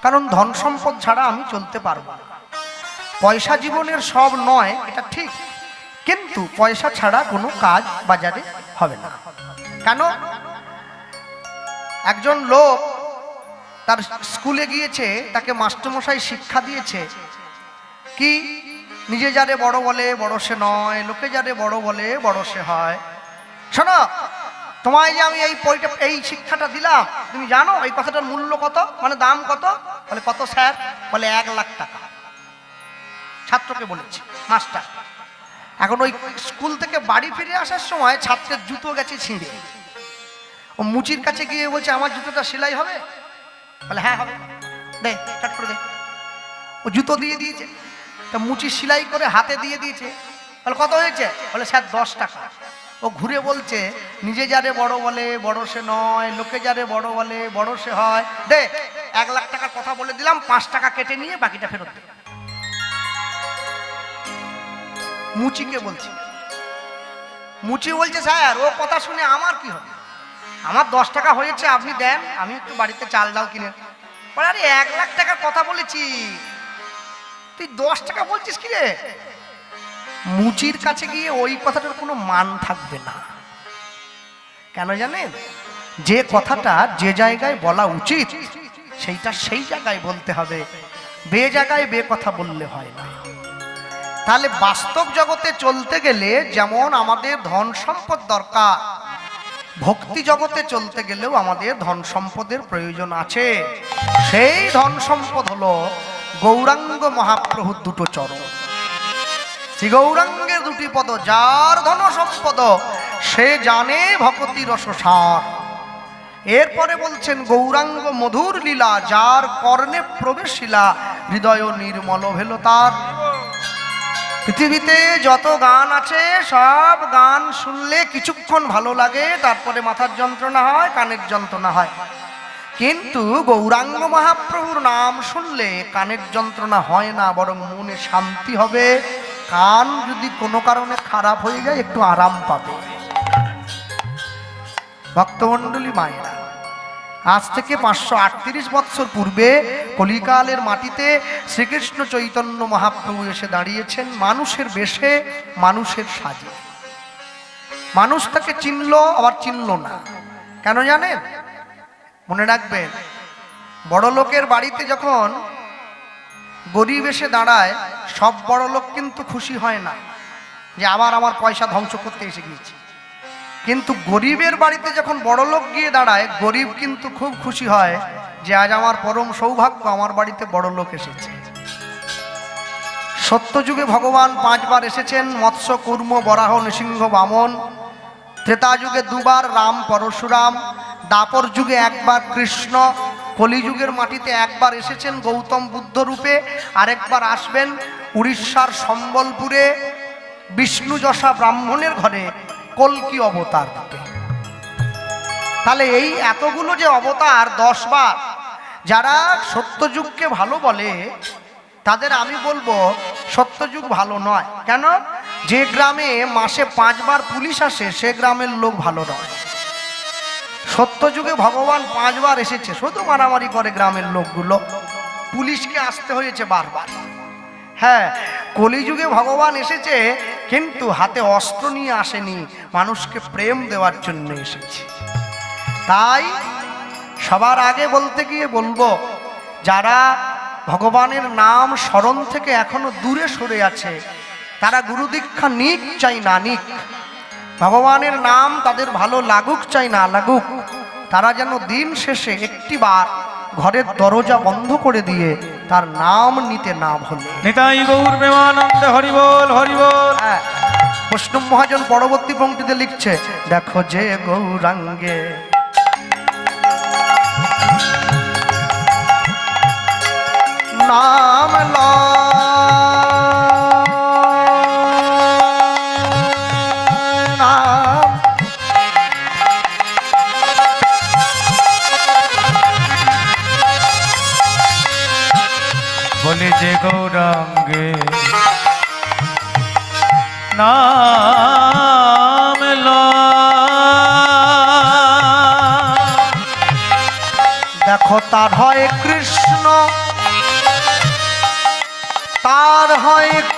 কারণ ধন সম্পদ ছাড়া আমি চলতে পারবো না। পয়সা জীবনের সব নয়, এটা ঠিক, কিন্তু পয়সা ছাড়া কোনো কাজ বাজারে হবে না। কেন? একজন লোক তার স্কুলে গিয়েছে, তাকে মাস্টারমশাই শিক্ষা দিয়েছে কি, নিজে যারে বড় বলে বড় সে নয়, লোকে যারে বড় বলে বড় সে হয়। শোনো, তোমায় যে আমি এই শিক্ষাটা দিলাম, তুমি জানো এই কথাটার মূল্য কত, মানে দাম কত? বলে কত স্যার? বলে 1 লাখ টাকা। ছাত্রকে বলেছে মাস্টার। এখন ওই স্কুল থেকে বাড়ি ফিরে আসার সময় ছাত্রের জুতো গেছে ছিঁড়ে। ও মুচির কাছে গিয়ে বলছে আমার জুতোটা সেলাই হবে? বলে হ্যাঁ হবে, দে কাট করে দে। ও জুতো দিয়ে দিয়েছে, তা মুচি সেলাই করে হাতে দিয়ে দিয়েছে। বলে কত হয়েছে? বলে স্যার 10 টাকা। ও ঘুরে বলছে নিজে যারে বড় বলে বড় সে নয়, লোকে যারে বড় বলে বড় সে হয়, দে 1 লাখ টাকার কথা বলে দিলাম, 5 টাকা কেটে নিয়ে বাকিটা ফেরত দে। মুচিকে বলছি। মুচি বলছে স্যার ও কথা শুনে আমার কি হবে, আমার 10 টাকা হয়েছে, আপনি দেন, আমি একটু বাড়িতে চাল ডাল কিনে। বলে আরে 1 লাখ টাকার কথা বলেছি, তুই 10 টাকা বলছিস কি রে? মুচির কাছে গিয়ে ওই কথাটার কোনো মান থাকবে না। কেন জানেন? যে কথাটা যে জায়গায় বলা উচিত সেইটা সেই জায়গায় বলতে হবে, বে জায়গায় বে কথা বললে হয় না। তাহলে বাস্তব জগতে চলতে গেলে যেমন আমাদের ধন সম্পদ দরকার, ভক্তি জগতে চলতে গেলেও আমাদের ধন সম্পদের প্রয়োজন আছে। সেই ধন সম্পদ হলো গৌরাঙ্গ মহাপ্রভুর দুটো চরণ। শ্রী গৌরাঙ্গের দুটি পদ, যার ধন সম্পদ সে জানে ভক্তি রসসার। এরপরে বলছেন গৌরাঙ্গ মধুর লীলা, যার কর্ণে প্রবেশিলা হৃদয় নির্মল ভেল তার। পৃথিবীতে যত গান আছে সব গান শুনলে কিছুক্ষণ ভালো লাগে, তারপরে মাথার যন্ত্রণা হয়, কানের যন্ত্রণা হয়। কিন্তু গৌরাঙ্গ মহাপ্রভুর নাম শুনলে কানের যন্ত্রণা হয় না, বরং মনে শান্তি হবে। কান যদি কোনো কারণে খারাপ হয়ে যায় একটু আরাম পাবে। ভক্তমণ্ডলী মায়েরা, আজ থেকে 538 বৎসর পূর্বে কলিকালের মাটিতে শ্রীকৃষ্ণ চৈতন্য মহাপ্রভু এসে দাঁড়িয়েছেন মানুষের বেশে, মানুষের সাজে। মানুষ তাকে চিনল আবার চিনল না। কেন জানেন? মনে রাখবেন, বড় লোকের বাড়িতে যখন গরিব এসে দাঁড়ায়, সব বড় লোক কিন্তু খুশি হয় না যে আবার আমার পয়সা ধ্বংস করতে এসে গিয়েছে। কিন্তু গরিবের বাড়িতে যখন বড় লোক গিয়ে দাঁড়ায়, গরিব কিন্তু খুব খুশি হয় যে আজ আমার পরম সৌভাগ্য, আমার বাড়িতে বড় লোক এসেছে। সত্যযুগে ভগবান 5 বার এসেছেন, মৎস্য কুর্ম বরাহ নৃসিংহ বামন। ত্রেতা যুগে 2 বার রাম পরশুরাম। দাপর যুগে 1 বার কৃষ্ণ। কলিযুগের মাটিতে 1 বার এসেছেন গৌতম বুদ্ধ রূপে, আরেকবার আসবেন উড়িষ্যার সম্বলপুরে বিষ্ণু যশা ব্রাহ্মণের ঘরে কল্কি অবতার রূপে। তাহলে এই এতগুলো যে অবতার 10 বার, যারা সত্যযুগকে ভালো বলে তাদের আমি বলবো সত্যযুগ ভালো নয়। কেন? যে গ্রামে মাসে 5 বার পুলিশ আসে সে গ্রামের লোক ভালো নয়। সত্যযুগে ভগবান 5 বার এসেছে, শুধু মারামারি করে গ্রামের লোকগুলো, পুলিশকে আসতে হয়েছে বারবার। হ্যাঁ, কলিযুগে ভগবান এসেছে কিন্তু হাতে অস্ত্র নিয়ে আসেনি, মানুষকে প্রেম দেওয়ার জন্য এসেছে। তাই সবার আগে বলতে গিয়ে বলবো, যারা ভগবানের নাম স্মরণ থেকে এখনো দূরে সরে আছে তারা গুরু দীক্ষা নিক চাই না নিক, ভগবানের নাম তাদের ভালো লাগুক চাই না লাগুক, তারা যেন দিন শেষে একটিবার ঘরের দরজা বন্ধ করে দিয়ে তার নাম নিতে না ভোলে। নিতাই গৌর প্রেমানন্দে হরি বল হরি বল। হ্যাঁ, বৈষ্ণব মহাজন পরবর্তী পংক্তিতে লিখছে, দেখো যে গৌরাঙ্গে নাম নাম বলে যে গৌরাঙ্গে নাম দেখো তার হয় কৃষ্ণ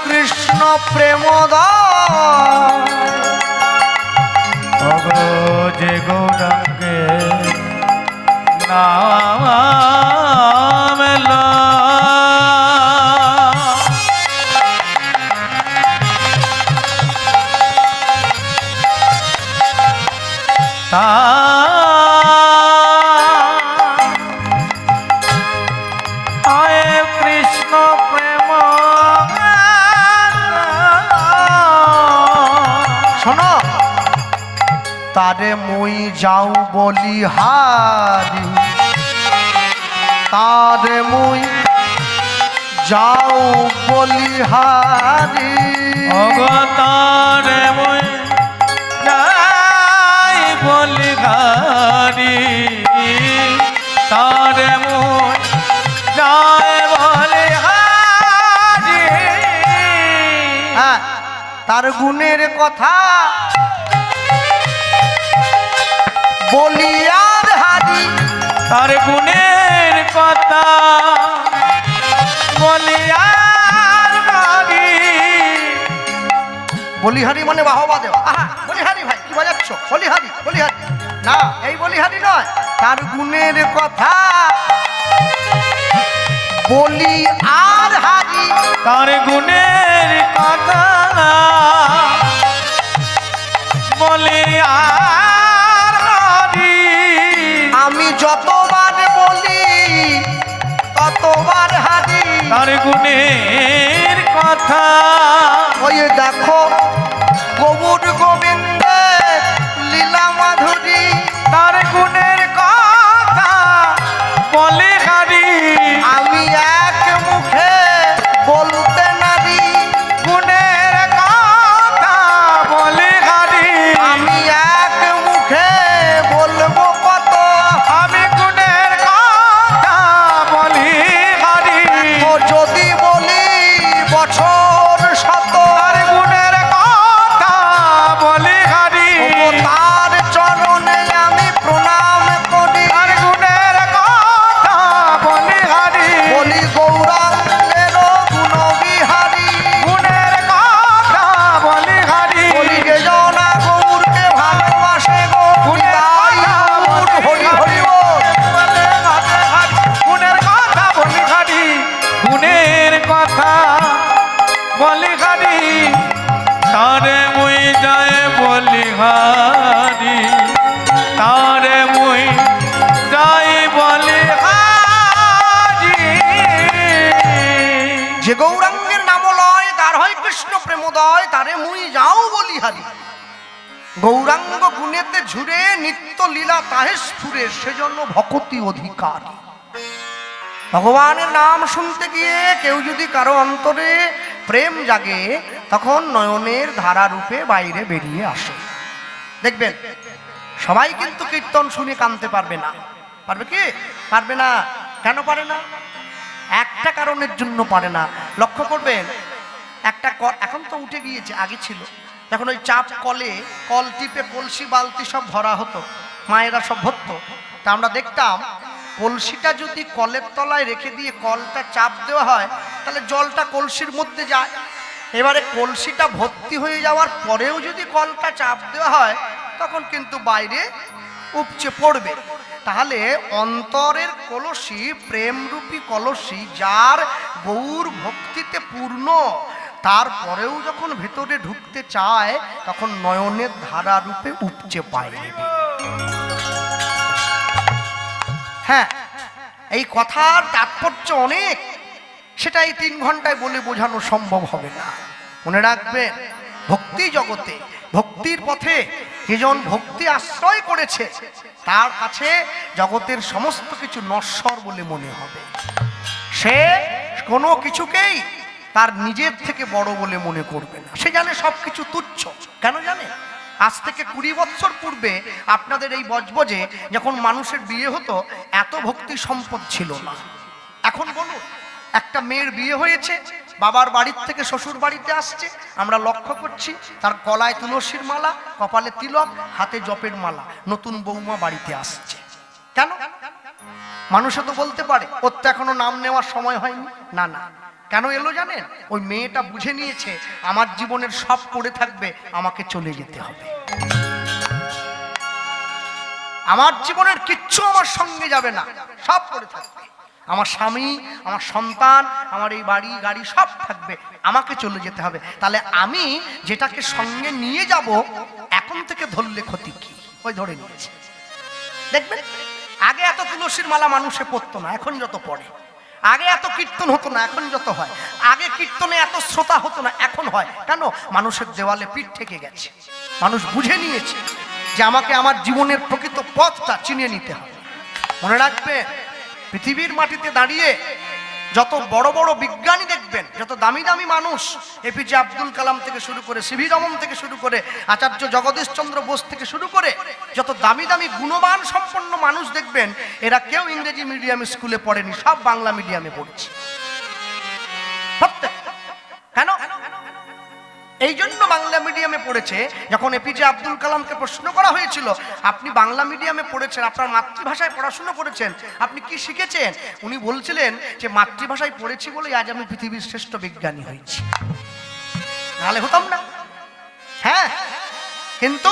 কৃষ্ণ প্রেমোদয় ওগো যে গৌরাঙ্গে নাম কৃষ্ণ প্রেম শোনো, তারে মুই যাও বলিহারি, তারে মুই যাও বলিহারি। অবতারে মই যাই বলি ঘারি, তারে মই যাই বলি হারি। হ্যাঁ, তার গুণের কথা বলিয়ার হারি, তার গুণের কথা বলি আর হারি। বলিহারি মানে বাহবা দেওয়া। আহা, বলিহারি ভাই কি বাজাচ্ছ? বলিহারি, বলিহারি না, এই বলিহারি নয়। তার গুণের কথা বলি আর হারি, তার গুণের কথা বলি আর হারি। আমি যতবার বলি ততবার হারি। তার গুণের কথা ওই দেখো গৌর গোবিন্দের লীলা মাধুরী, তার গুণের কথা বলি হারি। আমি এক মুখে বলতে নারি, গুণের কথা বলি হারি। আমি এক মুখে বলবো কত, আমি গুণের কথা বলি হারি। ও যদি বলি বছর শত, তার গুণের কথা বলি হারি। ও তার চরণে আমি প্রণাম করি, তার গুণের কথা বলি হারি। বলি গৌরাঙ্গের গুণবিহারী, গুণের কথা বলি হারি। বলি যে জনা গৌরকে ভালোবাসে গো, তাই গৌর হরি হরি বল। গুণের কথা বলি হারি। গুণের কথা বলি হারি। তারে মুই যায় বলি হারি, তারে মুই যাই বলি হারি। যে গৌরাঙ্গের নাম লয় তার হয় কৃষ্ণ প্রেমোদয়, তারে মুই যাও বলিহারি। গৌরাঙ্গ গুণেতে ঝুরে নিত্য লীলা তাহে স্ফুরে, সেজন্য ভকতি অধিকার। ভগবানের নাম শুনতে গিয়ে কেউ যদি কারো অন্তরে প্রেম জাগে, তখন নয়নের ধারা রূপে বাইরে বেরিয়ে আসে। দেখবেন সবাই কিন্তু কীর্তন শুনে কাঁদতে পারবে না। পারবে কি? পারবে না। কেন পারে না? একটা কারণের জন্য পারে না। লক্ষ্য করবেন, একটা এখন তো উঠে গিয়েছে, আগে ছিল যখন ওই চাপ কলে কল টিপে কলসি বালতি সব ভরা হতো, মায়েরা সব ভরতো, তা আমরা দেখতাম কলসিটা যদি কলের তলায় রেখে দিয়ে কলটা চাপ দেওয়া হয়, তাহলে জলটা কলসির মধ্যে যায়। এবারে কলসিটা ভর্তি হয়ে যাওয়ার পরেও যদি কলটা চাপ দেওয়া হয়, তখন কিন্তু বাইরে উপচে পড়বে। তাহলে অন্তরের কলসি, প্রেমরূপী কলসি, যার গৌর ভক্তিতে পূর্ণ, তারপরেও যখন ভেতরে ঢুকতে চায়, তখন নয়নের ধারা রূপে উপচে পায় নেবে। হ্যাঁ, এই কথার তাৎপর্য অনেক, সেটা এই 3 ঘন্টায় বলে বোঝানো সম্ভব হবে না। মনে রাখবেন, ভক্তি জগতে, ভক্তির পথে যেজন ভক্তি আশ্রয় করেছে, তার কাছে জগতের সমস্ত কিছু নশ্বর বলে মনে হবে। সে কোনো কিছুকেই তার নিজের থেকে বড় বলে মনে করবে না। সে জানে সব কিছু তুচ্ছ। কেন জানে? আজ থেকে 20 বছর পূর্বে আপনাদের এই বজবজে যখন মানুষের বিয়ে হতো, এত ভক্তি সম্পদ ছিল না। এখন বলুন, একটা মেয়ের বিয়ে হয়েছে, বাবার বাড়ির থেকে শ্বশুর বাড়িতে আসছে, আমরা লক্ষ্য করছি তার গলায় তুলসীর মালা, কপালে তিলক, হাতে জপের মালা, নতুন বৌমা বাড়িতে আসছে। কেন? মানুষে তো বলতে পারে ওর তো এখনো নাম নেওয়ার সময় হয়নি। না না, কেন এলো জানেন? ওই মেয়েটা বুঝে নিয়েছে আমার জীবনের সব পড়ে থাকবে, আমাকে চলে যেতে হবে। আমার জীবনের কিচ্ছু আমার সঙ্গে যাবে না, সব পড়ে থাকবে। আমার স্বামী, আমার সন্তান, আমার এই বাড়ি গাড়ি সব থাকবে, আমাকে চলে যেতে হবে। তাহলে আমি যেটাকে সঙ্গে নিয়ে যাব, এখন থেকে ধরলে ক্ষতি কি? ওই ধরে নিয়েছে। দেখবেন আগে এত তুলসীর মালা মানুষে পড়তো না, এখন যত পড়ে। আগে এত কীর্তন হতো না, এখন যত হয়। আগে কীর্তনে এত শ্রোতা হতো না, এখন হয়। কেন? মানুষের দেওয়ালে পিঠ থেকে গেছে। মানুষ বুঝে নিয়েছে যে আমাকে আমার জীবনের প্রকৃত পথটা চিনিয়ে নিতে হবে। মনে রাখবে, পৃথিবীর মাটিতে দাঁড়িয়ে যত বড় বড় বিজ্ঞানী দেখবেন, যত দামি দামি মানুষ, এপিজে আব্দুল কালাম থেকে শুরু করে, সিভি রমন থেকে শুরু করে, আচার্য জগদীশ চন্দ্র বোস থেকে শুরু করে, যত দামি দামি গুণবান সম্পন্ন মানুষ দেখবেন, এরা কেউ ইংরেজি মিডিয়াম স্কুলে পড়েনি, সব বাংলা মিডিয়ামে পড়ছে। কেন? এই জন্য বাংলা মিডিয়ামে পড়েছে। যখন এপিজে আব্দুল কালামকে প্রশ্ন করা হয়েছিল, আপনি বাংলা মিডিয়ামে পড়েছেন, আপনার মাতৃভাষায় পড়াশোনা করেছেন, আপনি কি শিখেছেন? উনি বলছিলেন যে মাতৃভাষায় পড়েছি বলে আজ আমি পৃথিবীর শ্রেষ্ঠ বিজ্ঞানী হয়েছি, নাহলে হতাম না। হ্যাঁ, কিন্তু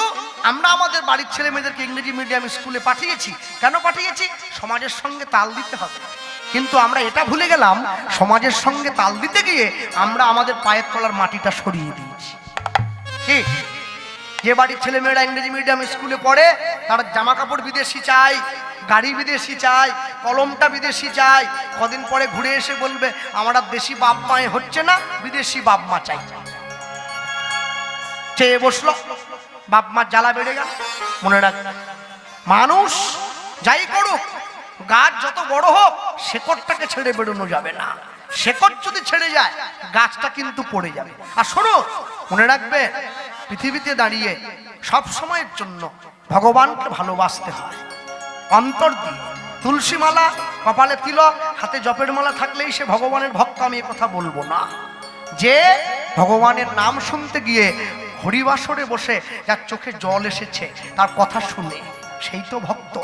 আমরা আমাদের বাড়ির ছেলে মেয়েদেরকে ইংরেজি মিডিয়াম স্কুলে পাঠিয়েছি। কেন পাঠিয়েছি? সমাজের সঙ্গে তাল দিতে হবে। কিন্তু আমরা এটা ভুলে গেলাম, সমাজের সঙ্গে তাল দিতে গিয়ে আমরা আমাদের পায়ের তলার মাটিটা সরিয়ে দিয়েছি। কি? যে বাড়ির ছেলে মেয়েরা ইংরেজি মিডিয়াম স্কুলে পড়ে, তারা জামা কাপড় বিদেশি চাই, গাড়ি বিদেশি চাই, কলমটা বিদেশি চাই। কদিন পরে ঘুরে এসে বলবে আমরা দেশি বাপ মায়ে হচ্ছে না, বিদেশি বাপ মা চাই। চেয়ে বসলো, বাপ মার জ্বালা বেড়ে গেল। মনে রাখ, মানুষ যাই করুক, গাছ যত বড় হোক, শেকড়টাকে ছেড়ে বেরোনো যাবে না। শেকড় যদি ছেড়ে যায়, গাছটা কিন্তু পড়ে যাবে। আর শোনো, মনে রাখবে, পৃথিবীতে দাঁড়িয়ে সব সময়ের জন্য ভগবানকে ভালোবাসতে হয় অন্তর দিয়ে। তুলসী মালা, কপালে তিলক, হাতে জপের মালা থাকলেই সে ভগবানের ভক্ত, আমি এ কথা বলবো না। যে ভগবানের নাম শুনতে গিয়ে হরিবাসরে বসে যার চোখে জল এসেছে তার কথা শুনে, সেই তো ভক্ত।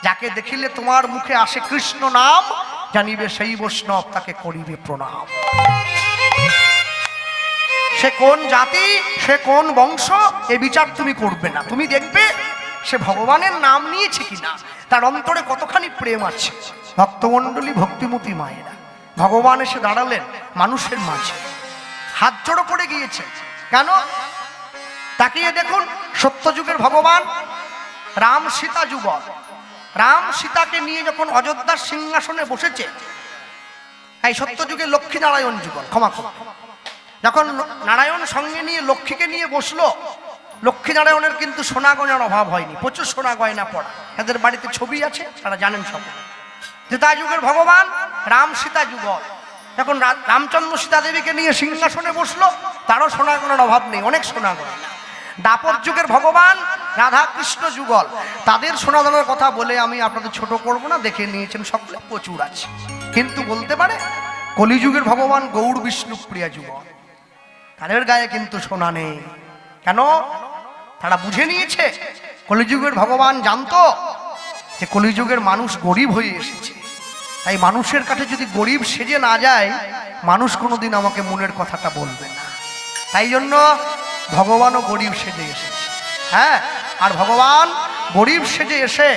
যাকে দেখিলে তোমার মুখে আসে কৃষ্ণ নাম, জানিবে সেই বৈষ্ণব, তাকে করিবে প্রণাম। সে কোন জাতি, সে কোন বংশ, এ বিচার তুমি করবে না। তুমি দেখবে সে ভগবানের নাম নিয়েছে কিনা, তার অন্তরে কতখানি প্রেম আছে। ভক্তমণ্ডলী, ভক্তিমতী মায়েরা, ভগবান এসে দাঁড়ালেন মানুষের মাঝে, হাত জোড়ো করে গিয়েছে। কেন? তাকিয়ে দেখুন, সত্যযুগের ভগবান রাম সীতা যুগল। রাম সীতাকে নিয়ে যখন অযোধ্যার সিংহাসনে বসেছে, এই সত্যযুগে লক্ষ্মী নারায়ণ যুগল, ক্ষমা ক্ষমা, যখন নারায়ণ সঙ্গে নিয়ে লক্ষ্মীকে নিয়ে বসলো, লক্ষ্মী নারায়ণের কিন্তু সোনা গয়নার অভাব হয়নি, প্রচুর সোনা গয়না পড়া। এদের বাড়িতে ছবি আছে, তারা জানেন সব। ত্রেতা যুগের ভগবান রাম সীতা যুগল, যখন রামচন্দ্র সীতা দেবীকে নিয়ে সিংহাসনে বসলো, তারও সোনা গয়নার অভাব নেই, অনেক সোনা গয়না। দাপর যুগের ভগবান রাধা কৃষ্ণ যুগল, তাদের সোনা দানার কথা বলে আমি আপনাদের ছোট করব না, দেখে নিয়েছেন সকলে, প্রচুর আছে। কিন্তু বলতে পারে কলিযুগের ভগবান গৌর বিষ্ণুপ্রিয়া যুগল, তাদের গায়ে কিন্তু সোনা নেই। কেন? তারা বুঝে নিয়েছে, কলিযুগের ভগবান জানতো যে কলিযুগের মানুষ গরিব হয়ে এসেছে। তাই মানুষের কাছে যদি গরিব সেজে না যায়, মানুষ কোনোদিন আমাকে মনের কথাটা বলবে না। তাই জন্য ভগবানও গরিব সেজে এসেছে। হ্যাঁ, আর ভগবান গরিব সেজে এসে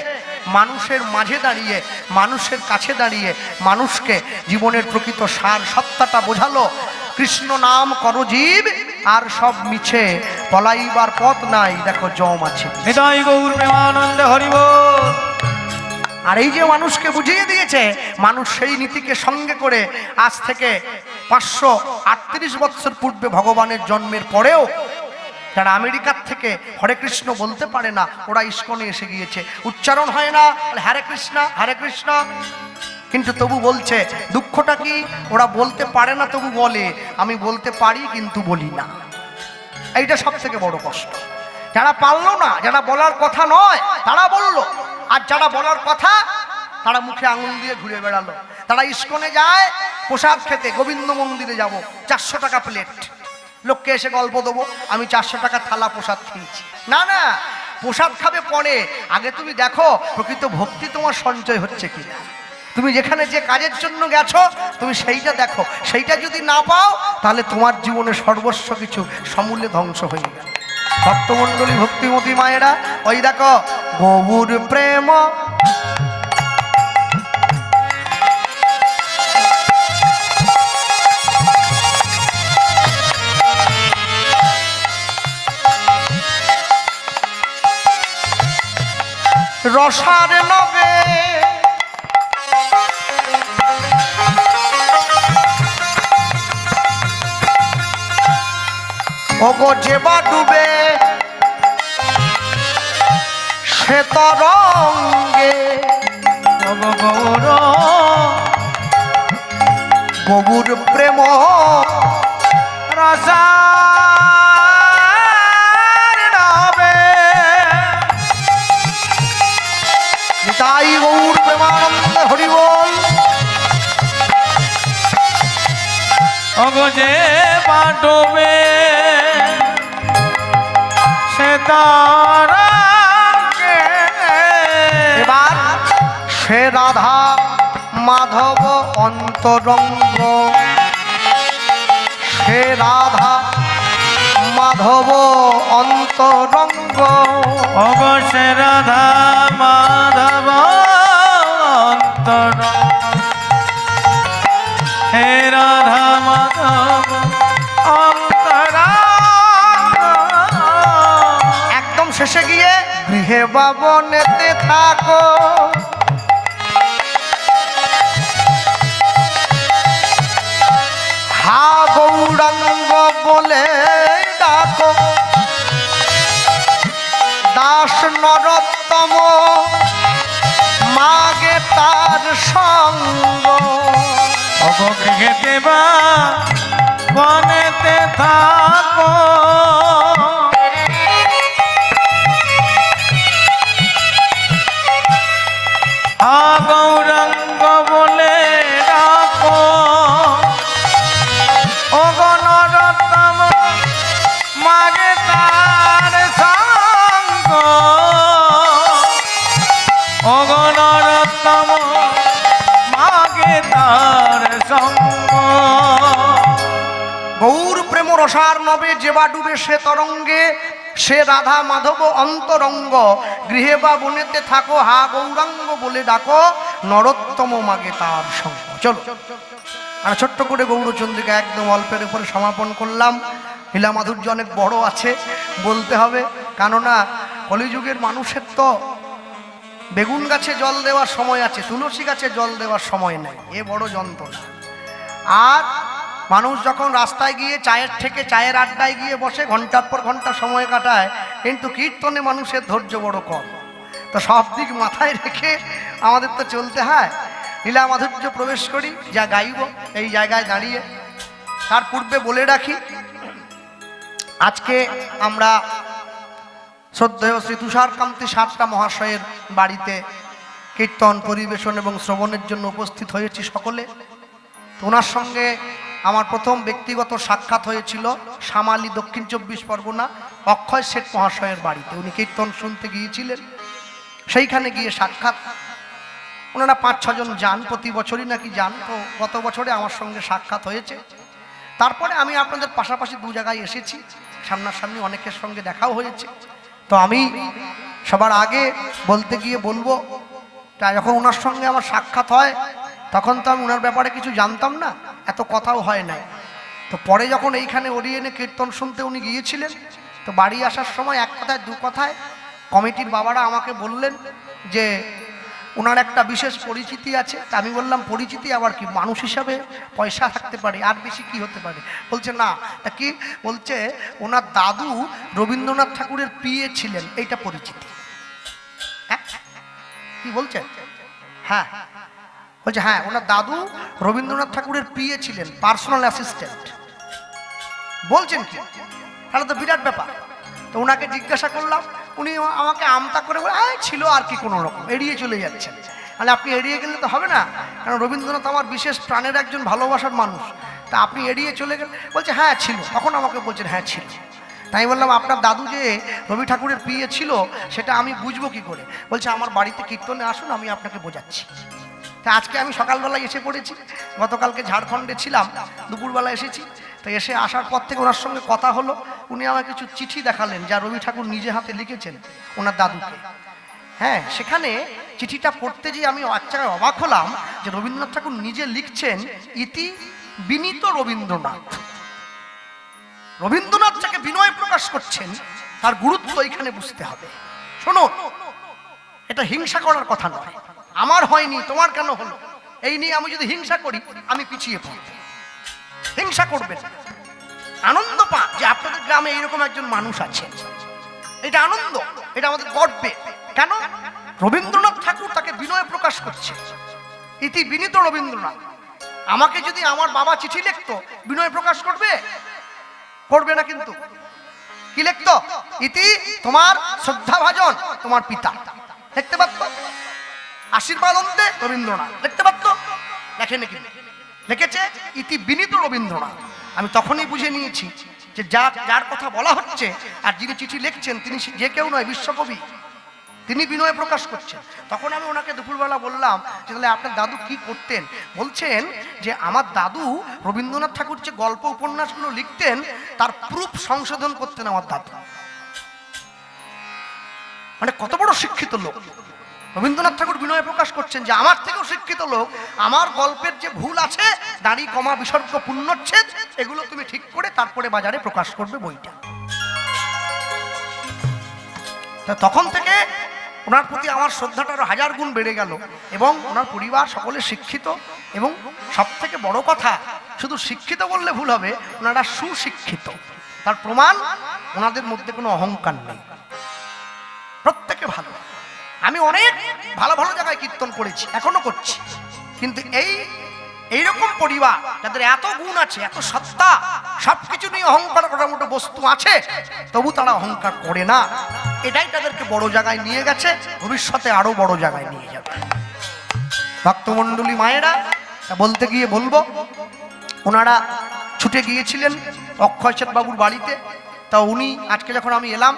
মানুষের মাঝে দাঁড়িয়ে, মানুষের কাছে দাঁড়িয়ে মানুষকে জীবনের প্রকৃত সার সত্তাটা বোঝালো। কৃষ্ণ নাম করো জীব, আর সব মিছে, পলাইবার পথ নাই, দেখো জম আছে। হৃদয় গৌর প্রেমানন্দে হরি বল। আর এই যে মানুষকে বুঝিয়ে দিয়েছে, মানুষ সেই নীতিকে সঙ্গে করে আজ থেকে 538 বছর পূর্বে ভগবানের জন্মের পরেও যারা আমেরিকার থেকে হরে কৃষ্ণ বলতে পারে না, ওরা ইস্কনে এসে গিয়েছে। উচ্চারণ হয় না, হরে কৃষ্ণ হরে কৃষ্ণ, কিন্তু তবু বলছে। দুঃখটা কি? ওরা বলতে পারে না, তবু বলে আমি বলতে পারি কিন্তু বলি না। এইটা সব থেকে বড় কষ্ট। যারা পারলো না, যারা বলার কথা নয় তারা বললো, আর যারা বলার কথা তারা মুখে আঙুল দিয়ে ঘুরে বেড়ালো। তারা ইস্কনে যায় প্রসাদ খেতে, গোবিন্দ মন্দিরে যাব, 400 টাকা প্লেট, লোককে এসে গল্প দেবো আমি 400 টাকা থালা প্রসাদ খেয়েছি। না না, প্রসাদ খাবে পরে, আগে তুমি দেখো প্রকৃত ভক্তি তোমার সঞ্চয় হচ্ছে কি। তুমি যেখানে যে কাজের জন্য গেছো তুমি সেইটা দেখো, সেইটা যদি না পাও তাহলে তোমার জীবনে সর্বস্ব কিছু সমূলে ধ্বংস হয়ে গেল। ভক্তমণ্ডলী, ভক্তিমতী মায়েরা, ওই দেখো গৌর প্রেম রসার নবে ওগো যেবা ডুবে সে তরঙ্গে গৌর গৌর প্রেম রসার নবে তাই গৌর প্রেমানন্দ হরি বল। ওগো যে পাটবে সে তরঙ্গে এবার সে রাধা মাধব অন্তরঙ্গ, সে রাধা মাধব অন্তরঙ্গ, ওগো সে রাধা মাধব অন্তর, হে রাধা মাধব অন্তর। একদম শেষে গিয়ে গৃহে বাবনেতে থাকো, হা গৌরাঙ্গ বলে ডাকো, দাস নরোত্তম মাগে তার সঙ্গ। ওগো গৃহেতে বা বনেতে থাকো, হা গৌরাঙ্গ বলে ডাকো, ওগো নরোত্তম মাগে তার সঙ্গ, ওগো নরোত্তম মাগে তার সঙ্গ। গৌর প্রেম রসার নবে যেবা ডুবে সে তরঙ্গে, সে রাধা মাধব অন্তরঙ্গ, গৃহে বা বনেতে থাকো, হা গৌরাঙ্গ বলে ডাকো, নরোত্তম মাগে তার সঙ্গ। চলো আমি ছোট্ট করে গৌরচন্দ্রিকা একদম অল্পের উপরে সমাপন করলাম। লীলা মাধুর্য অনেক বড় আছে, বলতে হবে, কেননা কলিযুগের মানুষের তো বেগুন গাছে জল দেওয়ার সময় আছে, তুলসী গাছে জল দেওয়ার সময় নেই, এ বড় যন্ত্রণা। আর মানুষ যখন রাস্তায় গিয়ে চায়ের থেকে চায়ের আড্ডায় গিয়ে বসে ঘন্টার পর ঘন্টা সময় কাটায়, কিন্তু কীর্তনে মানুষের ধৈর্য বড় কম। তো সব দিক মাথায় রেখে আমাদের তো চলতে হয়। লীলা মাধুর্য প্রবেশ করি, যা গাইব এই জায়গায় দাঁড়িয়ে। তার পূর্বে বলে রাখি, আজকে আমরা শ্রদ্ধেয় শ্রী তুষারকান্তি সাতটা মহাশয়ের বাড়িতে কীর্তন পরিবেশন এবং শ্রবণের জন্য উপস্থিত হয়েছি সকলে। তো ওনার সঙ্গে আমার প্রথম ব্যক্তিগত সাক্ষাৎ হয়েছিল শামালি, দক্ষিণ 24 পরগনা, অক্ষয় শেঠ মহাশয়ের বাড়িতে। উনি কীর্তন শুনতে গিয়েছিলেন, সেইখানে গিয়ে সাক্ষাৎ। ওনারা 5-6 জন যান, প্রতি বছরই নাকি যান। তো গত বছরে আমার সঙ্গে সাক্ষাৎ হয়েছে। তারপরে আমি আপনাদের পাশাপাশি দু জায়গায় এসেছি, সামনাসামনি অনেকের সঙ্গে দেখাও হয়েছে। তো আমি সবার আগে বলতে গিয়ে বলবো, যখন ওনার সঙ্গে আমার সাক্ষাৎ হয় তখন তো আমি ওনার ব্যাপারে কিছু জানতাম না, এত কথাও হয় নাই। তো পরে যখন এইখানে ওরিয়েনে কীর্তন শুনতে উনি গিয়েছিলেন, তো বাড়ি আসার সময় এক কথায় দু কথায় কমিটির বাবারা আমাকে বললেন যে ওনার একটা বিশেষ পরিচিতি আছে। তা আমি বললাম, পরিচিতি আবার কি? মানুষ হিসাবে পয়সা থাকতে পারে, আর বেশি কি হতে পারে? বলছে না। তা কি বলছে? ওনার দাদু রবীন্দ্রনাথ ঠাকুরের পিএ ছিলেন, এইটা পরিচিতি। হ্যাঁ, কি বলছে? হ্যাঁ, বলছে হ্যাঁ, ওনার দাদু রবীন্দ্রনাথ ঠাকুরের পিএ ছিলেন, পার্সোনাল অ্যাসিস্ট্যান্ট। বলছেন কি? তাহলে তো বিরাট ব্যাপার। তো ওনাকে জিজ্ঞাসা করলাম, উনি আমাকে আমতা করে বলে ছিল আর কি, কোনো রকম এড়িয়ে চলে যাচ্ছেন। তাহলে আপনি এড়িয়ে গেলে তো হবে না, কারণ রবীন্দ্রনাথ আমার বিশেষ প্রাণের একজন ভালোবাসার মানুষ, তা আপনি এড়িয়ে চলে গেলেন। বলছে হ্যাঁ ছিল। তখন আমাকে বলছেন হ্যাঁ ছিল। তাই বললাম আপনার দাদু যে রবি ঠাকুরের প্রিয় ছিল সেটা আমি বুঝবো কি করে? বলছে আমার বাড়িতে কীর্তনে আসুন, আমি আপনাকে বোঝাচ্ছি। তা আজকে আমি সকালবেলায় এসে পড়েছি, গতকালকে ঝাড়খণ্ডে ছিলাম, দুপুরবেলা এসেছি। তো এসে আসার পর থেকে ওনার সঙ্গে কথা হলো, উনি আমাকে কিছু চিঠি দেখালেন যা রবি ঠাকুর নিজে হাতে লিখেছেন ওনার দাদুকে। হ্যাঁ, সেখানে চিঠিটা পড়তে গিয়ে আমি আচ্ছা অবাক হলাম যে রবীন্দ্রনাথ ঠাকুর নিজে লিখছেন ইতি বিনীত রবীন্দ্রনাথ। রবীন্দ্রনাথ যাকে বিনয় প্রকাশ করছেন তার গুরুত্ব এখানে বুঝতে হবে। শোনো, এটা হিংসা করার কথা নয়। আমার হয়নি তোমার কেন হলো এই নিয়ে আমি যদি হিংসা করি আমি পিছিয়ে পড়ব। হিংসা করবেন, আনন্দ পান যে আপনাদের গ্রামে এইরকম একজন মানুষ আছে। এটা আনন্দ, এটা আমাদের গর্বে। কেন? রবীন্দ্রনাথ ঠাকুর তাকে বিনয় প্রকাশ করছে, ইতি বিনীত রবীন্দ্রনাথ। আমাকে যদি আমার বাবা চিঠি লিখতো বিনয় প্রকাশ করবে? করবে না। কিন্তু কি লিখতো? ইতি তোমার শ্রদ্ধাভাজন তোমার পিতা। লিখতে পারতো আশীর্বাদ অন্তে রবীন্দ্রনাথ, লিখতে পারতো? লেখেনি। কিন্তু লিখেছে ইতি বিনীত রবীন্দ্রনাথ। আমি তখনই বুঝে নিয়েছি যে যার কথা বলা হচ্ছে আর যিনি চিঠি লিখছেন তিনি যে কেউ নয়, বিশ্বকবি, তিনি বিনয় প্রকাশ করছেন। তখন আমি ওনাকে দুপুরবেলা বললাম যে তাহলে আপনার দাদু কি করতেন? বলছেন যে আমার দাদু রবীন্দ্রনাথ ঠাকুর যে গল্প উপন্যাসগুলো লিখতেন তার প্রুফ সংশোধন করতেন আমার দাদু। মানে কত বড় শিক্ষিত লোক! রবীন্দ্রনাথ ঠাকুর বিনয় প্রকাশ করছেন যে আমার থেকেও শিক্ষিত লোক, আমার গল্পের যে ভুল আছে, দাড়ি কমা বিসর্গ পুণ্যচ্ছেদ, এগুলো তুমি ঠিক করে তারপরে বাজারে প্রকাশ করবে বইটা। তখন থেকে ওনার প্রতি আমার শ্রদ্ধাটা আরো 1000 গুণ বেড়ে গেল। এবং ওনার পরিবার সকলে শিক্ষিত, এবং সব থেকে বড় কথা, শুধু শিক্ষিত বললে ভুল হবে, ওনারা সুশিক্ষিত। তার প্রমাণ ওনাদের মধ্যে কোনো অহংকার নেই, প্রত্যেকে ভালো। আমি অনেক ভালো ভালো জায়গায় কীর্তন করেছি, এখনো করছি, কিন্তু এইরকম পরিবার যাদের এত গুণ আছে, এত সত্তা, সবকিছু নিয়ে অহংকার করার মতো বস্তু আছে, তবু তারা অহংকার করে না। এটাই তাদেরকে বড় জায়গায় নিয়ে গেছে, ভবিষ্যতে আরো বড় জায়গায় নিয়ে যাবে। ভক্তমণ্ডলী মায়েরা, বলতে গিয়ে বলবো, ওনারা ছুটে গিয়েছিলেন অক্ষয় সেন বাবুর বাড়িতে। তা উনি আজকে যখন আমি এলাম,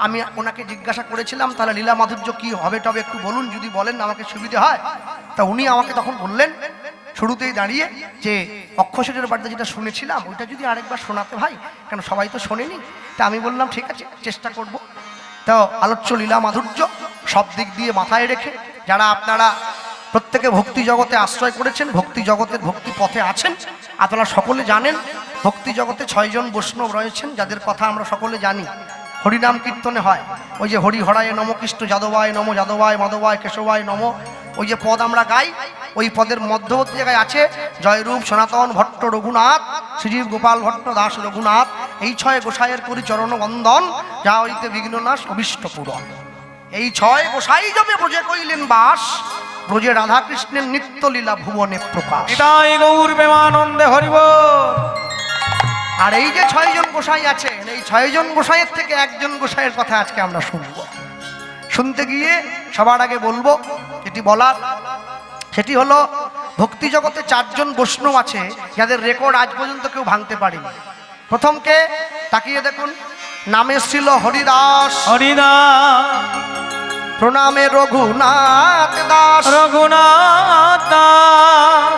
আমি ওনাকে জিজ্ঞাসা করেছিলাম তাহলে লীলা মাধুর্য কি হবে তবে একটু বলুন, যদি বলেন আমাকে সুবিধে হয়। তা উনি আমাকে তখন বললেন শুরুতেই দাঁড়িয়ে যে অক্ষয় সেনের বাড়িতে যেটা শুনেছিলাম ওইটা যদি আরেকবার শোনাতে ভাই, কেন সবাই তো শোনেনি। তা আমি বললাম ঠিক আছে, চেষ্টা করব। তো আলোচ্য লীলা মাধুর্য সব দিক দিয়ে মাথায় রেখে, যারা আপনারা প্রত্যেকে ভক্তি জগতে আশ্রয় করেছেন, ভক্তি জগতের ভক্তি পথে আছেন, আপনারা সকলে জানেন ভক্তি জগতে 6 জন বৈষ্ণব রয়েছেন যাদের কথা আমরা সকলে জানি। হরিনাম কীর্তনে হয় ওই যে হরি হরায় নম, কৃষ্ণ যাদবায় নম, যাদবায় মাধবায় কেশবায় নম, ওই যে পদ আমরা গাই, ওই পদের মধ্যবর্তী জায়গায় আছে জয়রূপ সনাতন ভট্ট রঘুনাথ, শ্রীজীব গোপাল ভট্ট দাস রঘুনাথ, এই 6 গোসাইয়ের করি চরণ বন্দন, যা হইতে বিঘ্ননাশ অভীষ্ট পূরণ। এই 6 গোসাই জমে ব্রজে কইলেন বাস, ব্রজে রাধা কৃষ্ণের নিত্য লীলা ভুবনে প্রকাশ। এটাই গৌর প্রেমানন্দে হরিবল। আর এই যে 6 জন গোসাই আছে, এই 6 জন গোসাইয়ের থেকে একজন গোসাইয়ের কথা আজকে আমরা শুনব। শুনতে গিয়ে সবার আগে বলবো যেটি বলার, সেটি হলো ভক্তি জগতে 4 জন বৈষ্ণব আছে যাদের রেকর্ড আজ পর্যন্ত কেউ ভাঙতে পারেনি। প্রথমকে তাকিয়ে দেখুন, নামে ছিল হরিদাস, হরিদাস, প্রণামে রঘুনাথ দাস, রঘুনাথ দাস,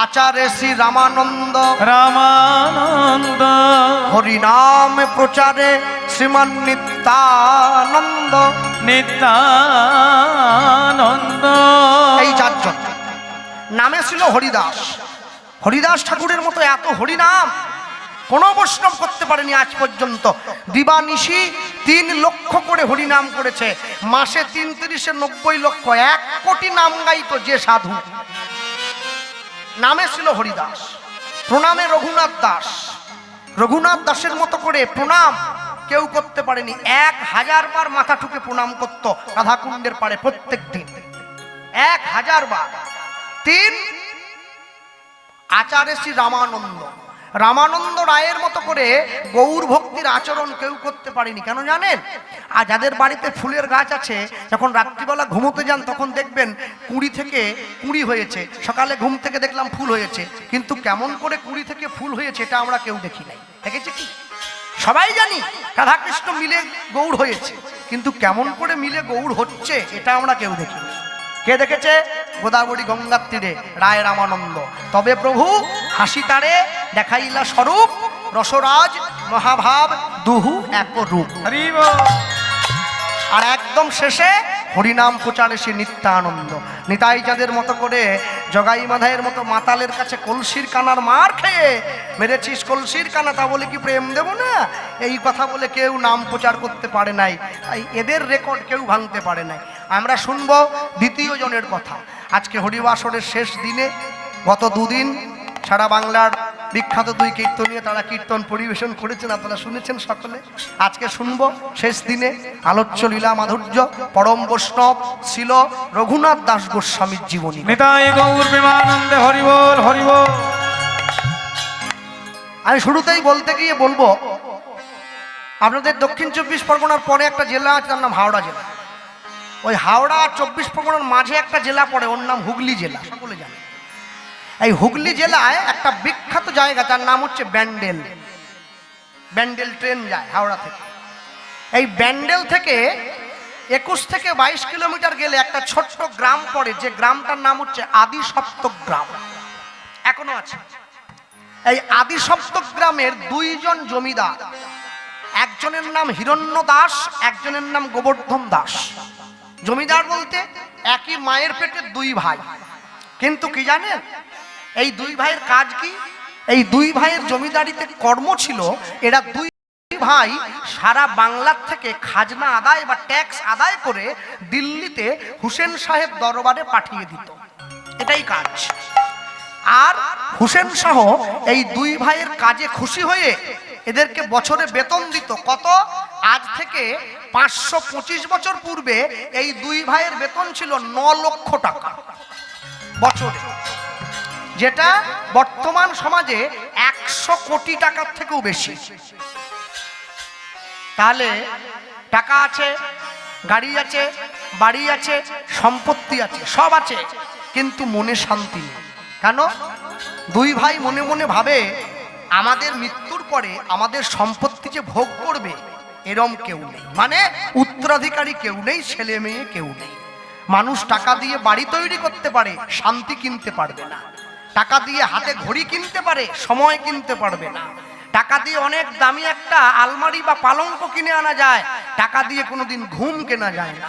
আচার্য শ্রী রামানন্দ, রামানন্দ, হরিনাম প্রচারে শ্রীমান নিত্যানন্দ, নিত্যানন্দ। এই 4 জন। নামে ছিল হরিদাস। হরিদাস ঠাকুরের মতো এত হরিনাম কোনো বৈষ্ণব করতে পারেনি আজ পর্যন্ত। দিবানিশি 3 লক্ষ করে হরিনাম করেছে, মাসে 3 × 90 লক্ষ, 1 কোটি নাম গাইতো যে সাধু। নামে ছিল হরিদাস, প্রণামে রঘুনাথ দাস। রঘুনাথ দাসের মতো করে প্রণাম কেউ করতে পারেনি। 1000 বার মাথা ঠুকে প্রণাম করত রাধাকুণ্ডের পাড়ে প্রত্যেক দিন, 1000 বার। 3 আচার্য শ্রী রামানন্দ। রামানন্দ রায়ের মতো করে গৌর ভক্তির আচরণ কেউ করতে পারেনি। কেন জানেন? আর যাদের বাড়িতে ফুলের গাছ আছে, যখন রাত্রিবেলা ঘুমোতে যান তখন দেখবেন কুঁড়ি থেকে কুঁড়ি হয়েছে, সকালে ঘুম থেকে দেখলাম ফুল হয়েছে, কিন্তু কেমন করে কুঁড়ি থেকে ফুল হয়েছে এটা আমরা কেউ দেখি নাই। দেখেছি কি? সবাই জানি রাধাকৃষ্ণ মিলে গৌড় হয়েছে, কিন্তু কেমন করে মিলে গৌড় হচ্ছে এটা আমরা কেউ দেখি। কে দেখেছে? গোদাবরী গঙ্গার তীরে রায় রামানন্দ। তবে প্রভু হাসি তারে দেখাইলা স্বরূপ, রসরাজ মহাভাব দুহু এক রূপ। আর একদম শেষে হরিনাম প্রচারে সে নিত্যানন্দ। নিতাই চাঁদের মতো করে জগাই মাধাইয়ের মতো মাতালের কাছে কলসির কানার মার খেয়ে মেরেছিস কলসির কানা, তা বলে কি প্রেম দেব না? এই কথা বলে কেউ নাম প্রচার করতে পারে নাই, তাই এদের রেকর্ড কেউ ভাঙতে পারে নাই। আমরা শুনবো দ্বিতীয় জনের কথা। আজকে হরিবাসরের শেষ দিনে গত দুদিন সারা বাংলার বিখ্যাত দুই কীর্তনীয় তারা কীর্তন পরিবেশন করেছেন, আপনারা শুনেছেন সকলে। আজকে শুনবো শেষ দিনে আলোচ্য লীলা মাধুর্য পরম বৈষ্ণব ছিল রঘুনাথ দাস গোস্বামীর জীবনী। নিতাই গৌর প্রেমানন্দে হরি বল হরি বল। আমি শুরুতেই বলতে গিয়ে বলবো, আপনাদের দক্ষিণ 24 পরগনার পরে একটা জেলা আছে, তার নাম হাওড়া জেলা। ওই হাওড়া আর 24 পরগনার মাঝে একটা জেলা পড়ে, ওর নাম হুগলি জেলা, সকলে জানে। এই হুগলি জেলায় একটা বিখ্যাত জায়গা, তার নাম হচ্ছে ব্যান্ডেল। ব্যান্ডেল ট্রেন যায় হাওড়া থেকে। এই ব্যান্ডেল থেকে 21 থেকে 22 কিলোমিটার গেলে একটা ছোট্ট গ্রাম পড়ে, যে গ্রামটার নাম হচ্ছে আদি সপ্তক গ্রাম, এখনো আছে। এই আদি সপ্তক গ্রামের দুইজন জমিদার, একজনের নাম হিরণ্য দাস, একজনের নাম গোবর্ধন দাস। জমিদার বলতে একই মায়ের পেটের দুই ভাই, কিন্তু কি জানেন এই দুই ভাইয়ের কাজ কি? এই দুই ভাইয়ের জমিদারিতে কর্ম ছিল, এরা দুই ভাই সারা বাংলার থেকে খাজনা আদায় বা ট্যাক্স আদায় করে দিল্লিতে হুসেন সাহেব দরবারে পাঠিয়ে দিত, এটাই কাজ। আর হুসেন শাহ এই দুই ভাইয়ের কাজে খুশি হয়ে এদেরকে বছরে বেতন দিত কত? আজ থেকে 525 বছর পূর্বে এই দুই ভাইয়ের বেতন ছিল 9 লক্ষ টাকা বছরে, যেটা বর্তমান সমাজে 100 কোটি টাকার থেকেও বেশি। তাহলে টাকা আছে, গাড়ি আছে, বাড়ি আছে, সম্পত্তি আছে, সব আছে, কিন্তু মনে শান্তি নেই। কেন? দুই ভাই মনে মনে ভাবে আমাদের মৃত্যুর পরে আমাদের সম্পত্তি যে ভোগ করবে এরম কেউ নেই, মানে উত্তরাধিকারী কেউ নেই, ছেলে মেয়ে কেউ নেই। মানুষ টাকা দিয়ে বাড়ি তৈরি করতে পারে, শান্তি কিনতে পারবে না। টাকা দিয়ে হাতে ঘড়ি কিনতে পারে, সময় কিনতে পারবে না। টাকা দিয়ে অনেক দামি একটা আলমারি বা পালঙ্ক কিনে আনা যায়, টাকা দিয়ে কোনোদিন ঘুম কেনা যায় না।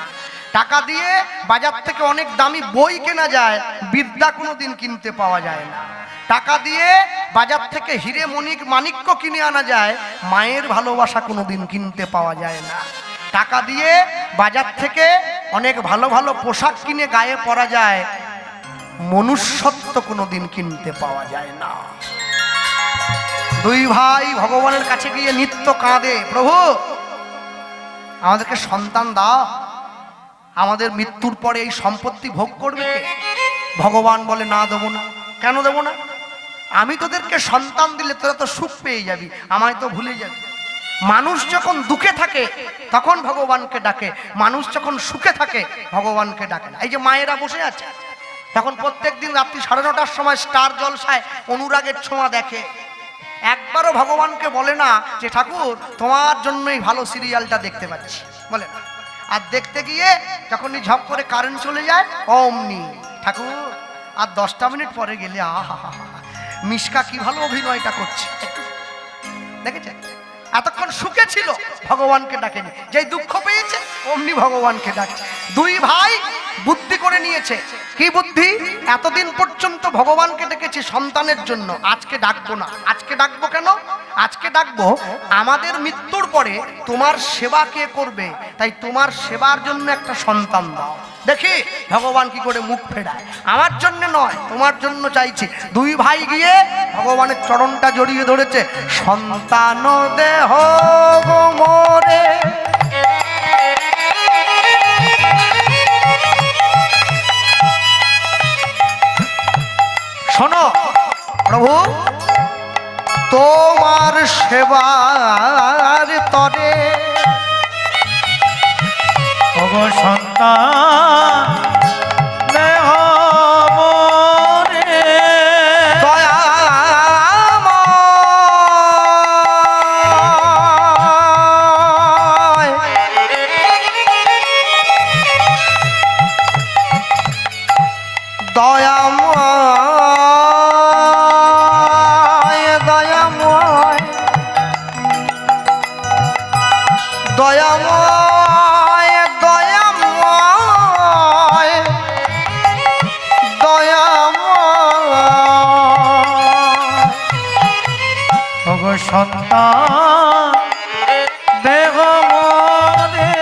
টাকা দিয়ে বাজার থেকে অনেক দামি বই কেনা যায়, বিদ্যা কোনোদিন কিনতে পাওয়া যায় না। টাকা দিয়ে বাজার থেকে হিরে মানিক্য কিনে আনা যায়, মায়ের ভালোবাসা কোনোদিন কিনতে পাওয়া যায় না। টাকা দিয়ে বাজার থেকে অনেক ভালো ভালো পোশাক কিনে গায়ে পরা যায়, মনুষ্যত্ব কোনোদিন কিনতে পাওয়া যায় না। দুই ভাই ভগবানের কাছে গিয়ে নিত্য কাঁদে, প্রভু আমাদেরকে সন্তান দাও, আমাদের মৃত্যুর পরে এই সম্পত্তি ভোগ করবে কে? ভগবান বলে না, দেবো না। কেন দেবো না? আমি তোদেরকে সন্তান দিলে তোরা তো সুখ পেয়ে যাবি, আমায় তো ভুলে যাবি। মানুষ যখন দুঃখে থাকে তখন ভগবানকে ডাকে, মানুষ যখন সুখে থাকে ভগবানকে ডাকে না। এই যে মায়েরা বসে আছে, তখন প্রত্যেক দিন রাত্রি 9:30টার সময় স্টার জলসায় অনুরাগের ছোঁয়া দেখে, একবারও ভগবানকে বলে না যে ঠাকুর তোমার জন্যই ভালো সিরিয়ালটা দেখতে পাচ্ছি, বলে না। আর দেখতে গিয়ে যখনই ঝপ করে কারেন্ট চলে যায়, অমনি ঠাকুর আর 10টা মিনিট পরে গেলে আহা হা হা, মিশকা কি ভালো অভিনয়টা করছে, দেখেছে? এতক্ষণ সুখে ছিল, ভগবানকে ডাকেনি। যেই দুঃখ পেয়েছে অমনি ভগবানকে ডাকছে। দুই ভাই বুদ্ধি করে নিয়েছে। কি বুদ্ধি? এতদিন পর্যন্ত ভগবানকে ডেকেছি সন্তানের জন্য, আজকে ডাকবো না। আজকে ডাকবো কেন? আজকে ডাকবো আমাদের মৃত্যুর পরে তোমার সেবা কে করবে, তাই তোমার সেবার জন্য একটা সন্তান দাও। দেখি ভগবান কি করে মুখ ফেরায়। আমার জন্য নয়, তোমার জন্য চাইছি। দুই ভাই গিয়ে ভগবানের চরণটা জড়িয়ে ধরেছে, সন্তান দেহ গো মোরে শোনো প্রভু, তোমার সেবার তরে ওগো সন্তান দেহ মোরে দয়াময়, সন্তান দেহ মরে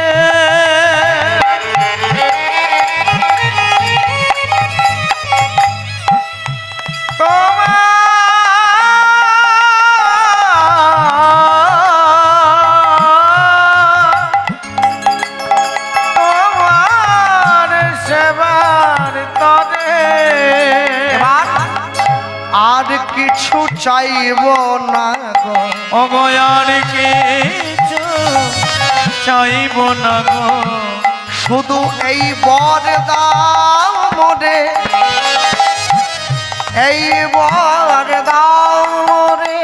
তোমার সেবার তরে এবার আর কিছু চাইব না গো অগয়ার কিছু চাইব না গো শুধু এই বর দাও মোরে, এই বর দাও মোরে,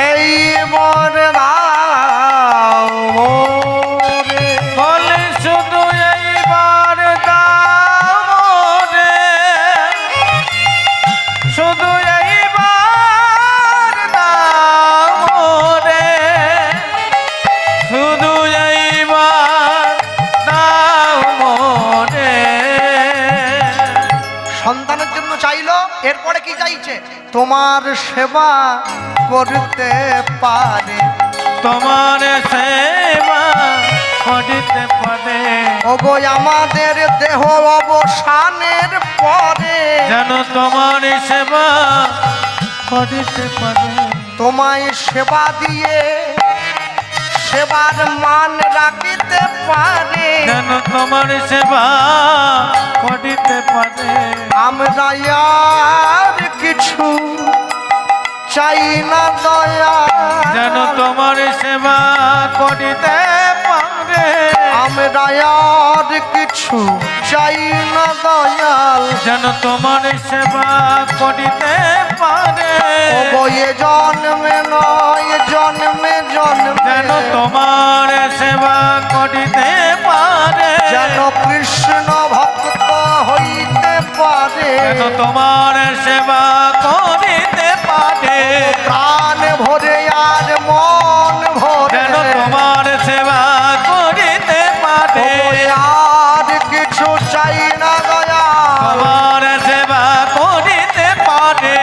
এই বর দাও মোরে। বলে শুধু এইবার দাও রে শুধু এইবার দাও রে শুধু এইবার দাও রে সন্তানের জন্য চাইলো, এরপরে কি চাইছে? তোমার সেবা করতে পারে, তোমার সেবা করিতে পারে ওগো আমাদের দেহ অবসানের পরে যেন তোমার সেবা করিতে পারে তোমায় সেবা দিয়ে সেবার মান রাখিতে পারে। যেন তোমার সেবা করিতে পারে আমরা আর কিছু চাই না দয়া, যেন তোমার সেবা করিতে পারে আমরা আর কিছু চাই না দয়াল। যেন তোমার সেবা করিতে পারে ওগো এ জন্মে নয় জন্মে জন্মে যেন তোমার সেবা করিতে পারে যেন কৃষ্ণ ভক্ত হইতে পারে, যেন তোমার সেবা করিতে পারে প্রাণ ভরে আর মন ভরে যেন তোমার সেবা করিতে পারে আর কিছু চাই না দয়া, তোমার সেবা করিতে পারে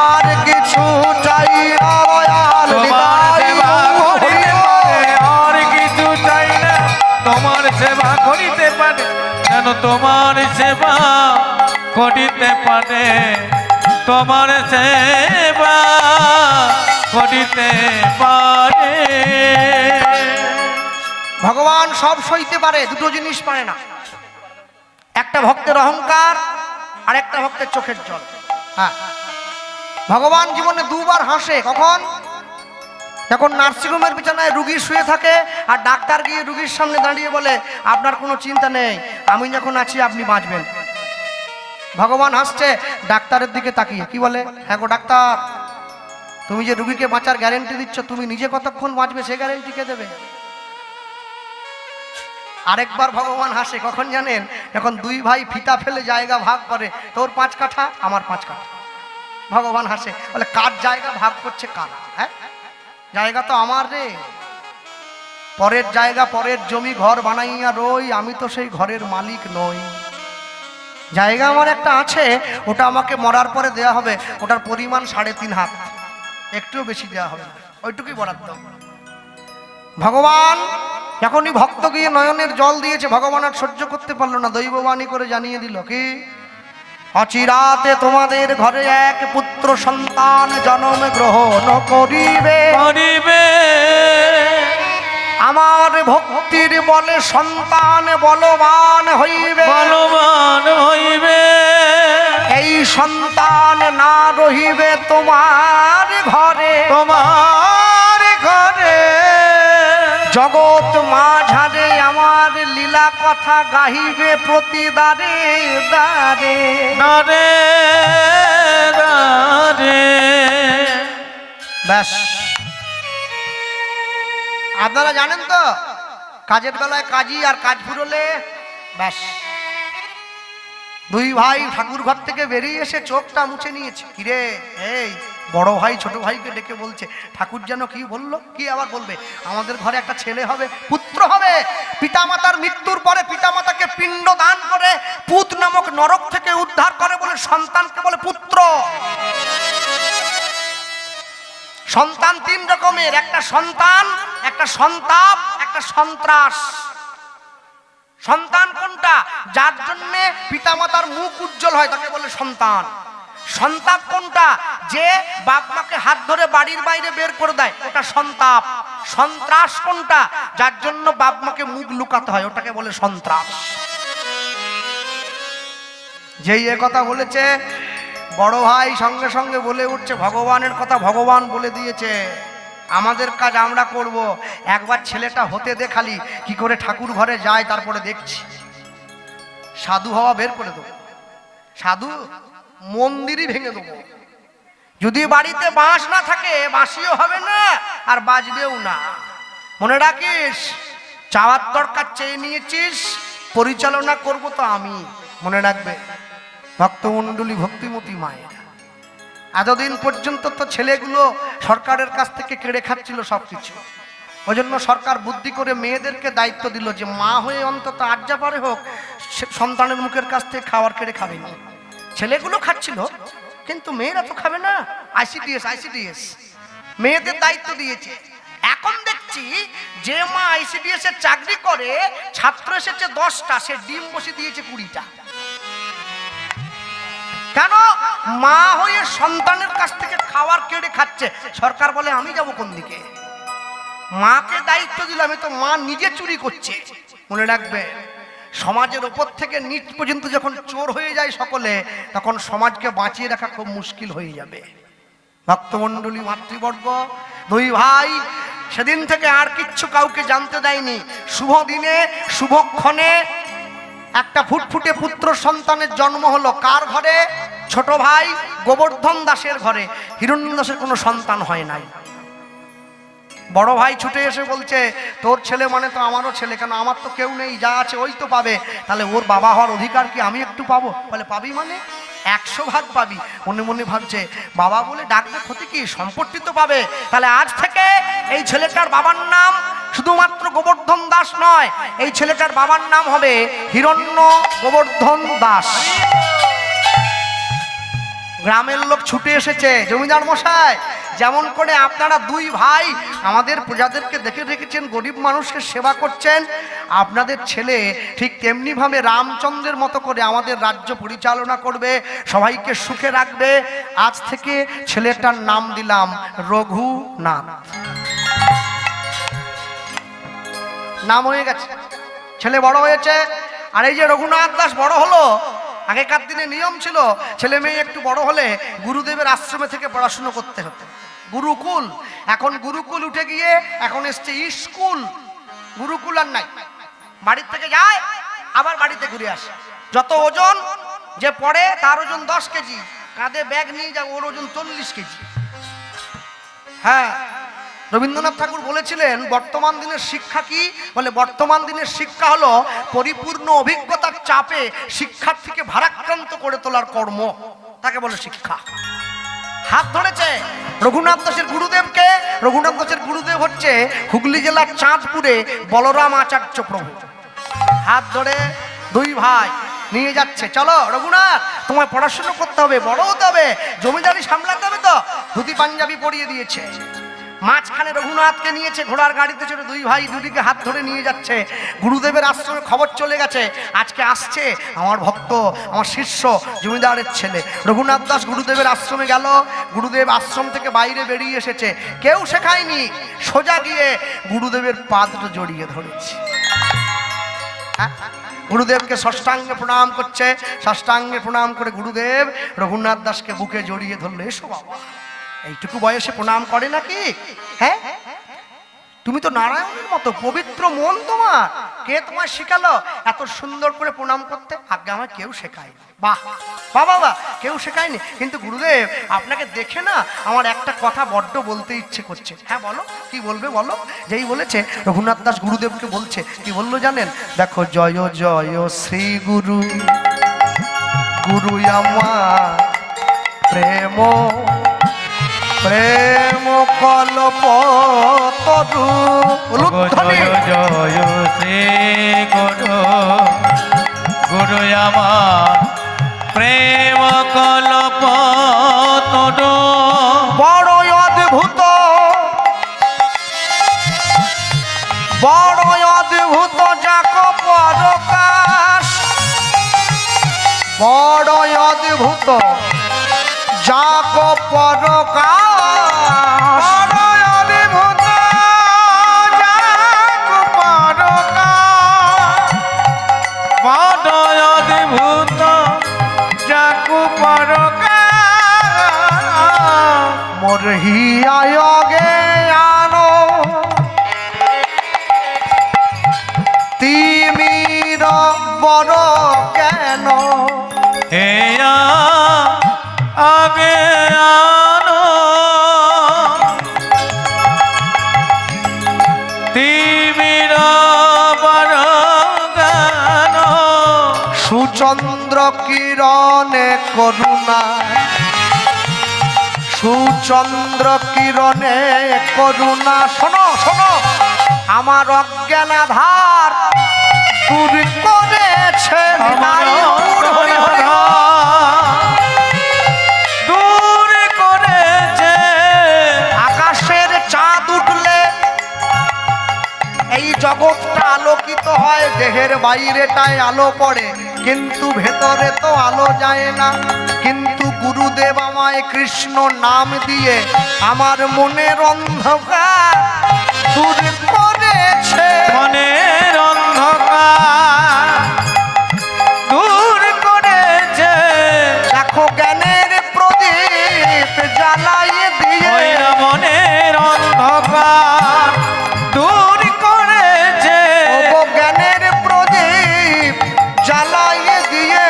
আর কিছু চাই না দয়াল। তোমার সেবা করিতে পারে আর কিছু চাই না তোমার সেবা করিতে পারে যেন তোমার সেবা করিতে পারে তোমার সেবা করিতে পারে ভগবান সব সইতে পারে, দুটো জিনিস পারে না, একটা ভক্তের অহংকার আর একটা ভক্তের চোখের জল। হ্যাঁ, ভগবান জীবনে দুবার হাসে, কখন? যখন নার্সিংহোমের বিছানায় রুগী শুয়ে থাকে আর ডাক্তার গিয়ে রুগীর সামনে দাঁড়িয়ে বলে আপনার কোনো চিন্তা নেই, আমি যখন আছি আপনি বাঁচবেন। ভগবান হাসছে ডাক্তারের দিকে তাকিয়ে, কি বলে? হ্যাঁ গো ডাক্তার, তুমি যে রুগীকে বাঁচার গ্যারেন্টি দিচ্ছ, তুমি নিজে কতক্ষণ বাঁচবে সে গ্যারেন্টি কে দেবে? আরেকবার ভগবান হাসে, কখন জানেন? যখন দুই ভাই ফিতা ফেলে জায়গা ভাগ করে, তোর 5 কাঠা আমার 5 কাঠা। ভগবান হাসে, বলে কার জায়গা ভাগ করছে কারা? হ্যাঁ, জায়গা তো আমার রে, পরের জায়গা পরের জমি ঘর বানাইয়া রই, আমি তো সেই ঘরের মালিক নই। জায়গা আমার একটা আছে, ওটা আমাকে মরার পরে দেয়া হবে, ওটার পরিমাণ 3.5 হাত, একটুও বেশি দেয়া হবে না, ওইটুকুই বরাদ্দ। ভগবান যখনই ভক্ত গিয়ে নয়নের জল দিয়েছে, ভগবান আর সহ্য করতে পারলো না, দৈববাণী করে জানিয়ে দিল, কি? অচিরাতে তোমাদের ঘরে এক পুত্র সন্তান জন্ম গ্রহণ করিবে, আমার ভক্তির বলে সন্তান বলবান হইবে, বলবান হইবে এই সন্তান না রহিবে তোমার ঘরে, তোমার ঘরে জগৎ মাঝারে আমার লীলা কথা গাহিবে প্রতি দ্বারে দ্বারে। দারে দারে ব্যাস, আপনারা জানেন তো কাজের বেলায় কাজী আর কাজ ফুরলে ব্যাস। দুই ভাই ঠাকুর ঘর থেকে বেরিয়ে এসে চোখটা মুছে নিয়েছে, কিরে এই বড় ভাই ছোট ভাইকে ডেকে বলছে, ঠাকুর যেন কি বললো, কি আবার বলবে, আমাদের ঘরে একটা ছেলে হবে, পুত্র হবে। পিতামাতার মৃত্যুর পরে পিতামাতাকে পিণ্ড দান করে পুত নামক নরক থেকে উদ্ধার করে বলে সন্তানকে বলে পুত্র। সন্তান তিন রকমের, একটা সন্তান, একটা সন্তাপ, একটা সন্ত্রাস। সন্তান কোনটা? যার জন্যে পিতামাতার মুখ উজ্জ্বল হয় তাকে বলে সন্তান। সন্তাপ কোনটা? যে বাপ মাকে হাত ধরে বাড়ির বাইরে বের করে দেয়, ওটা সন্তাপ। সন্ত্রাস কোনটা? যার জন্য বাপ মাকে মুখ লুকাতে হয়, ওটাকে বলে সন্ত্রাস। যেই এ কথা বলেছে বড় ভাই সঙ্গে সঙ্গে বলে উঠছে, ভগবানের কথা ভগবান বলে দিয়েছে, আমাদের কাজ আমরা করব। একবার ছেলেটা হতে দে, খালি কি করে ঠাকুর ঘরে যায় তারপরে দেখছি। সাধু হওয়া বের করে দেবো, সাধু মন্দিরই ভেঙে দেবো। যদি বাড়িতে বাঁশ না থাকে বাঁশিও হবে না আর বাজবেও না। মনে রাখিস, চাওয়ার দরকার চেয়ে নিয়েছিস, পরিচালনা করব তো আমি। মনে রাখবে ভক্তমণ্ডলী, ভক্তিমতী মায়ের, এতদিন পর্যন্ত তো ছেলেগুলো সরকারের কাছ থেকে কেড়ে খাচ্ছিল সবকিছু। ওই জন্য সরকার বুদ্ধি করে মেয়েদেরকে দায়িত্ব দিল যে মা হয়ে অন্তত আজ্ঞা পারে হোক সন্তানের মুখের কাছ থেকে খাবার কেড়ে খাবে না। ছেলেগুলো খাচ্ছিল কিন্তু মেয়েরা তো খাবে না। আইসিডিএস মেয়েদের দায়িত্ব দিয়েছে। এখন দেখছি যে মা আইসিডিএস এর চাকরি করে, ছাত্র এসেছে 10টা, সে ডিম বসে দিয়েছে 20টা। কেন? মা হয়ে সন্তানের কাছ থেকে খাবার কেড়ে খাচ্ছে। সরকার বলে আমি যাব কোন দিকে? মাকে দায়িত্ব দিলাম, তো মা নিজে চুরি করছে। মনে রাখবে, সমাজের ওপর থেকে নিচ পর্যন্ত যখন চোর হয়ে যায় সকলে, তখন সমাজকে বাঁচিয়ে রাখা খুব মুশকিল হয়ে যাবে। ভক্তমণ্ডলী, মাতৃবর্গ, দুই ভাই সেদিন থেকে আর কিচ্ছু কাউকে জানতে দেয়নি। শুভ দিনে শুভক্ষণে একটা ফুটফুটে পুত্র সন্তানের জন্ম হলো। কার ঘরে? ছোট ভাই গোবর্ধন দাসের ঘরে। হিরণ্য দাসের কোনো সন্তান হয় নাই। বড় ভাই ছুটে এসে বলছে, তোর ছেলে মানে তো আমারও ছেলে, কেন আমার তো কেউ নেই, যা আছে ওই তো পাবে, তাহলে ওর বাবা হওয়ার অধিকার কি আমি একটু পাবো? বলে পাবি মানে 100 ভাগ পাবি। মনে মনে ভাবছে, বাবা বলে ডাকবে ক্ষতি কি, সম্পত্তি তো পাবে। তাহলে আজ থেকে এই ছেলেটার বাবার নাম শুধুমাত্র গোবর্ধন দাস নয়, এই ছেলেটার বাবার নাম হবে হিরণ্য গোবর্ধন দাস। গ্রামের লোক ছুটে এসেছে, জমিদার মশাই যেমন করে আপনারা দুই ভাই আমাদের প্রজাদেরকে দেখে রেখেছেন, গরিব মানুষকে সেবা করছেন, আপনাদের ছেলে ঠিক তেমনি ভাবে রামচন্দ্রের মতো করে আমাদের রাজ্য পরিচালনা করবে, সবাইকে সুখে রাখবে। আজ থেকে ছেলেটার নাম দিলাম রঘুনাথ। নাম হয়ে গেছে, ছেলে বড় হয়েছে। আর এই যে রঘুনাথ দাস বড় হলো, আগেকার দিনে নিয়ম ছিল ছেলে মেয়ে একটু বড় হলে গুরুদেবের আশ্রমে থেকে পড়াশুনো করতে হতো, গুরুকুল। এখন গুরুকুল উঠে গিয়ে এখন এসছে স্কুল। গুরুকুল আর নাই, বাড়ির থেকে যায় আবার বাড়িতে ঘুরে আসে। যত ওজন, যে পড়ে তার ওজন 10 কেজি, কাঁধে ব্যাগ নিয়ে যায়, ওর ওজন 40 কেজি। হ্যাঁ, রবীন্দ্রনাথ ঠাকুর বলেছিলেন বর্তমান দিনের শিক্ষা কি? বলে বর্তমান দিনের শিক্ষা হলো পরিপূর্ণ অভিজ্ঞতার চাপে শিক্ষার্থীকে ভারাক্রান্ত করে তোলার কর্ম, তাকে বলে শিক্ষা। হাত ধরেছে রঘুনাথ দাসের গুরুদেবকে। রঘুনাথ দাসের গুরুদেব হচ্ছে হুগলি জেলার চাঁদপুরে বলরাম আচার্য প্রভু। হাত ধরে দুই ভাই নিয়ে যাচ্ছে, চলো রঘুনাথ, তোমায় পড়াশোনা করতে হবে, বড় হতে হবে, জমিদারি সামলাতে হবে। তো ধুতি পাঞ্জাবি পরিয়ে দিয়েছে। মাঝখানে রঘুনাথকে নিয়েছে ঘোড়ার গাড়িতে চড়ে, দুই ভাই দুদিকে হাত ধরে নিয়ে যাচ্ছে। গুরুদেবের আশ্রমে খবর চলে গেছে আজকে আসছে আমার ভক্ত, আমার শিষ্য, জমিদারের ছেলে। রঘুনাথ দাস গুরুদেবের আশ্রমে গেল। গুরুদেব আশ্রম থেকে বাইরে বেরিয়ে এসেছে, কেউ শেখায়নি, সোজা গিয়ে গুরুদেবের পা দুটো জড়িয়ে ধরেছে। গুরুদেবকে ষষ্ঠাঙ্গে প্রণাম করছে। ষষ্ঠাঙ্গে প্রণাম করে গুরুদেব রঘুনাথ দাসকে বুকে জড়িয়ে ধরলো। এসো বাবা, এইটুকু বয়সে প্রণাম করে নাকি? হ্যাঁ, তুমি তো নারায়ণের মতো পবিত্র মন তোমার, কে তোমায় শেখালো এত সুন্দর করে প্রণাম করতে? আগে আমার কেউ শেখায়নি। বাহ বাবা, বাহ, কেউ শেখায়নি। কিন্তু গুরুদেব আপনাকে দেখে না আমার একটা কথা বড্ড বলতে ইচ্ছে করছে। হ্যাঁ বলো, কি বলবে বলো। যেই বলেছে রঘুনাথ দাস গুরুদেবকে বলছে, কি বললো জানেন? দেখো, জয় জয় শ্রী গুরু, গুরু আমার প্রেম প্রেম কল্প তরু। জয় জয় শ্রী গুরু, গুরু আমার প্রেম কল্প তরু। বড় অদ্ভুত অদ্ভুত যাক পরকাশ, বড় অদ্ভুত যাক পরকাশ, বড় অদ্ভুত যাক পরকাশ। মোর হিয়াগে আনো তিমির বড় কেন, হেয়া আগে আনো তিমির বড় গান। সুচন্দ্র কিরণে করুণা, সুচন্দ্র কিরণে করুণা। শোনো শোনো, আমার অজ্ঞান আধার দূর করেছে আমার দূর হরি হরি। দূর করেছে আকাশের চাঁদ উঠলে এই জগৎটা আলোকিত হয়, দেহের বাইরেটায় আলো পড়ে কিন্তু ভেতরে তো আলো যায় না। কিন্তু গুরুদেব আমায় কৃষ্ণ নাম দিয়ে আমার মনের অন্ধকার দূর করেছে। মনের অন্ধকার দূর করেছে। দেখো জ্ঞানের প্রদীপ জ্বালাইয়ে দিয়ে, ওইরা মনের অন্ধকার দূর করেছে। ও জ্ঞানের প্রদীপ জ্বালাইয়ে দিয়ে,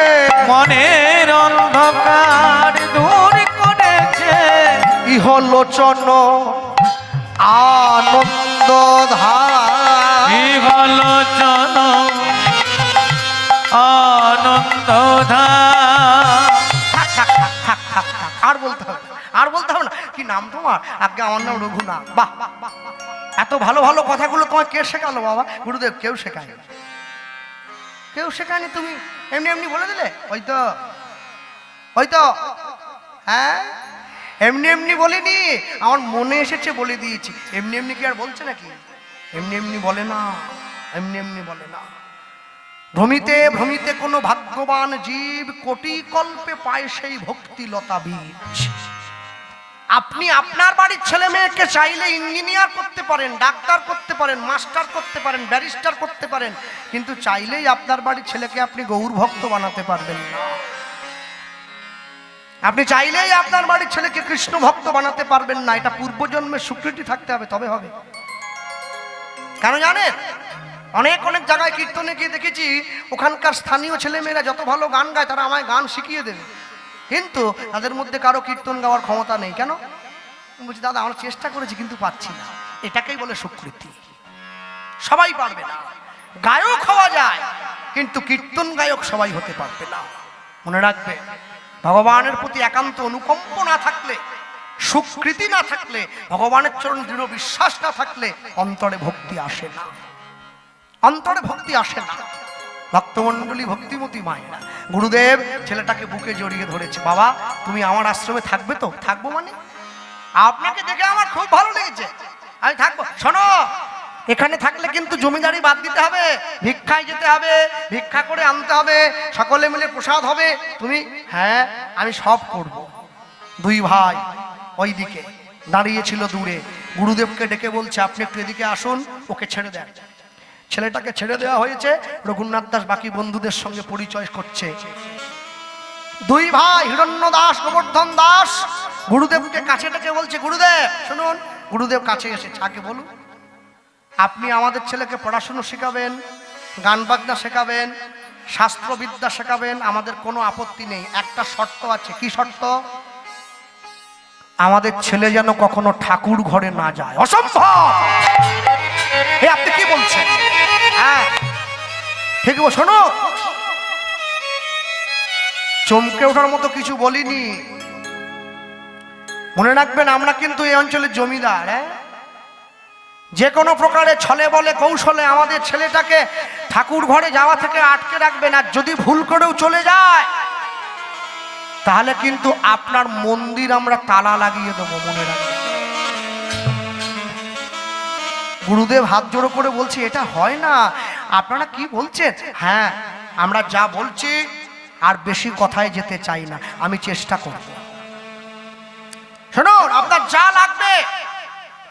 মনের অন্ধকার দূর করেছে। ইহলোচন আনন্দ ধার, ইহলোচন আনন্দ ধার। আর বলতে হবে না, আর বলতে হবে না। কি নাম তোমার? আগে আমার নাম রঘুনাথ। বাহ বাহ বাহ, এত ভালো ভালো কথাগুলো তোমার কে শেখালো বাবা? গুরুদেব কেউ শেখায়নি, কেউ শেখায়নি, তুমি এমনি এমনি বলে দিলে। ওই তো ওই তো, হ্যাঁ এমনি এমনি বলিনি, আমার মনে এসেছে বলে দিয়েছি। এমনি এমনি কি আর বলছে নাকি? এমনি এমনি বলে না, এমনি এমনি বলে না। ভ্রমিতে ভ্রমিতে কোনো ভাগ্যবান জীব কোটি কল্পে পায় সেই ভক্তিলতা বীজ। আপনি আপনার বাড়ির ছেলে মেয়েকে চাইলে ইঞ্জিনিয়ার করতে পারেন, ডাক্তার করতে পারেন, মাস্টার করতে পারেন, ব্যারিস্টার করতে পারেন, কিন্তু চাইলেই আপনার বাড়ির ছেলেকে আপনি গৌর ভক্ত বানাতে পারবেন না। আপনি চাইলেই আপনার বাড়ির ছেলেকে কৃষ্ণ ভক্ত বানাতে পারবেন না। এটা পূর্বজন্মের স্বীকৃতি থাকতে হবে, তবে হবে। কেন জানেন? অনেক অনেক জায়গায় কীর্তনে গিয়ে দেখেছি, ওখানকার স্থানীয় ছেলেমেয়েরা যত ভালো গান গায় তারা আমায় গান শিখিয়ে দেবে, কিন্তু তাদের মধ্যে কারো কীর্তন গাওয়ার ক্ষমতা নেই। কেন? বলছি দাদা আমরা চেষ্টা করেছি কিন্তু পাচ্ছি না। এটাকেই বলে স্বীকৃতি। সবাই পারবে না। গায়ক হওয়া যায় কিন্তু কীর্তন গায়ক সবাই হতে পারবে না। মনে রাখবে, ভগবানের প্রতি একান্ত অনুকম্প না থাকলে, স্বীকৃতি না থাকলে, ভগবানের চরণ দৃঢ় বিশ্বাস না থাকলে অন্তরে ভক্তি আসে না, অন্তরে ভক্তি আসে না। ভক্তমণ্ডলী ভক্তিমতী মায়েরা, গুরুদেব ছেলেটাকে বুকে জড়িয়ে ধরেছে। বাবা তুমি আমার আশ্রমে থাকবে তো? থাকবো মানে? আপনাকে দেখে আমার খুব ভালো লেগেছে, আমি থাকবো। শোনো, এখানে থাকলে কিন্তু জমিদারি বাদ দিতে হবে, ভিক্ষায় যেতে হবে, ভিক্ষা করে আনতে হবে, সকলে মিলে প্রসাদ হবে। তুমি? হ্যাঁ আমি সব করব। দুই ভাই ওই দিকে দাঁড়িয়েছিল দূরে, গুরুদেবকে ডেকে বলছে আপনি একটু এদিকে আসুন, ওকে ছেড়ে দেন। ছেলেটাকে ছেড়ে দেওয়া হয়েছে। রঘুনাথ দাস বাকি বন্ধুদের সঙ্গে পরিচয় করছে। দুই ভাই হিরণ্য দাস, গোবর্ধন দাস গুরুদেবকে কাছে ডেকে বলছে গুরুদেব শুনুন। গুরুদেব কাছে এসে আগে বলুন, আপনি আমাদের ছেলেকে পড়াশুনো শেখাবেন, গান বাজনা শেখাবেন, শাস্ত্রবিদ্যা শেখাবেন, আমাদের কোনো আপত্তি নেই। একটা শর্ত আছে। কি শর্ত? আমাদের ছেলে যেন কখনো ঠাকুর ঘরে না যায়। অসম্ভব! হে আপনি কি বলছেন? হ্যাঁ ঠিক বল। শোনো, চমকে ওঠার মতো কিছু বলিনি। মনে রাখবেন আমরা কিন্তু এই অঞ্চলের জমিদার। হ্যাঁ, যে কোনো প্রকারে ছলে বলে কৌশলে আমাদের ছেলেটাকে ঠাকুর ঘরে যাওয়া থেকে আটকে রাখবেন। আর যদি ভুল করেও চলে যায় তাহলে কিন্তু আপনার মন্দির আমরা তালা লাগিয়ে দেবো, মনে রাখবেন। গুরুদেব হাত জোড়ো করে বলছি এটা হয় না, আপনারা কি বলছেন? হ্যাঁ আমরা যা বলছি আর বেশি কথায় যেতে চাই না, আমি চেষ্টা করব। শুনুন, আপনার যা লাগবে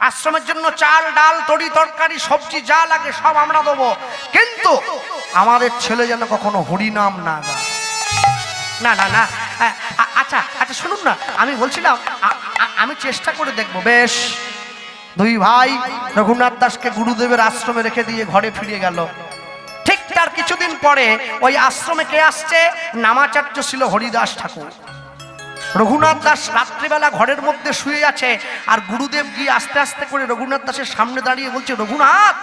আশ্রমের জন্য, চাল ডাল তরি তরকারি সবজি যা লাগে সব আমরা দেবো, কিন্তু আমাদের ছেলে যেন কখনো হরিনাম না গায়। না না না, আচ্ছা আচ্ছা শুনুন না, আমি বলছিলাম আমি চেষ্টা করে দেখব। বেশ, দুই ভাই রঘুনাথ দাসকে গুরুদেবের আশ্রমে রেখে দিয়ে ঘরে ফিরে গেল। ঠিক তার কিছুদিন পরে ওই আশ্রমে কে আসছে? নামাচার্য ছিল হরিদাস ঠাকুর। রঘুনাথ দাস রাত্রিবেলা ঘরের মধ্যে শুয়ে আছে, আর গুরুদেব গিয়ে আস্তে আস্তে করে রঘুনাথ দাসের সামনে দাঁড়িয়ে বলছে, রঘুনাথ,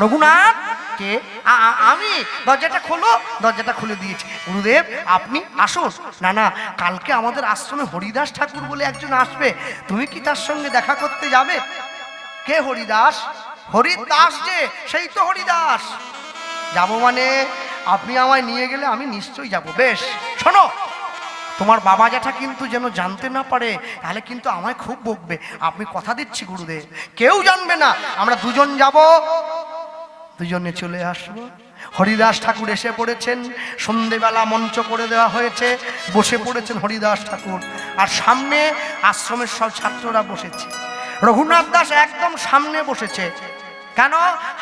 রঘুনাথ। কে? আমি। দরজাটা খোলো। দরজাটা খুলে দিয়েছে। গুরুদেব আপনি আসুন। না না, কালকে আমাদের আশ্রমে হরিদাস ঠাকুর বলে একজন আসবে, তুমি কি তার সঙ্গে দেখা করতে যাবে? কে হরিদাস? হরিদাস যে, সেই তো হরিদাস। যাবো মানে? আপনি আমায় নিয়ে গেলে আমি নিশ্চয়ই যাব। বেশ, শোনো, তোমার বাবা জ্যাঠা কিন্তু যেন জানতে না পারে, তাহলে কিন্তু আমায় খুব বকবে। আপনি কথা দিচ্ছি গুরুদেব, কেউ জানবে না, আমরা দুজন যাব, দুজনে চলে আসবো। হরিদাস ঠাকুর এসে পড়েছেন, সন্ধেবেলা মঞ্চ করে দেওয়া হয়েছে, বসে পড়েছেন হরিদাস ঠাকুর, আর সামনে আশ্রমের সব ছাত্ররা বসেছে। রঘুনাথ দাস একদম সামনে বসেছে। কেন?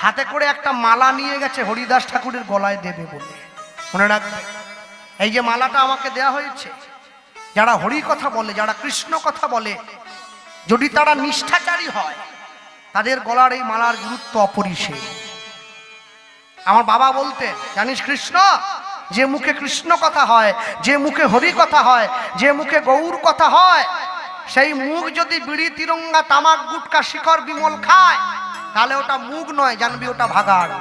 হাতে করে একটা মালা নিয়ে গেছে হরিদাস ঠাকুরের গলায় দেবে বলে। মনে রাখবে, এই যে মালাটা আমাকে দেয়া হয়েছে, যারা হরি কথা বলে, যারা কৃষ্ণ কথা বলে, যদি তারা নিষ্ঠাচারী হয়, তাদের গলার এই মালার গুরুত্ব অপরিসীম। আমার বাবা বলতেন, জানিস কৃষ্ণ, যে মুখে কৃষ্ণ কথা হয়, যে মুখে হরি কথা হয়, যে মুখে গৌর কথা হয়, সেই মুখ যদি বিড়ি তিরঙ্গা তামাক গুটকা শিখর বিমল খায়, তাহলে ওটা মুখ নয়, জানবি ওটা ভাগাড়।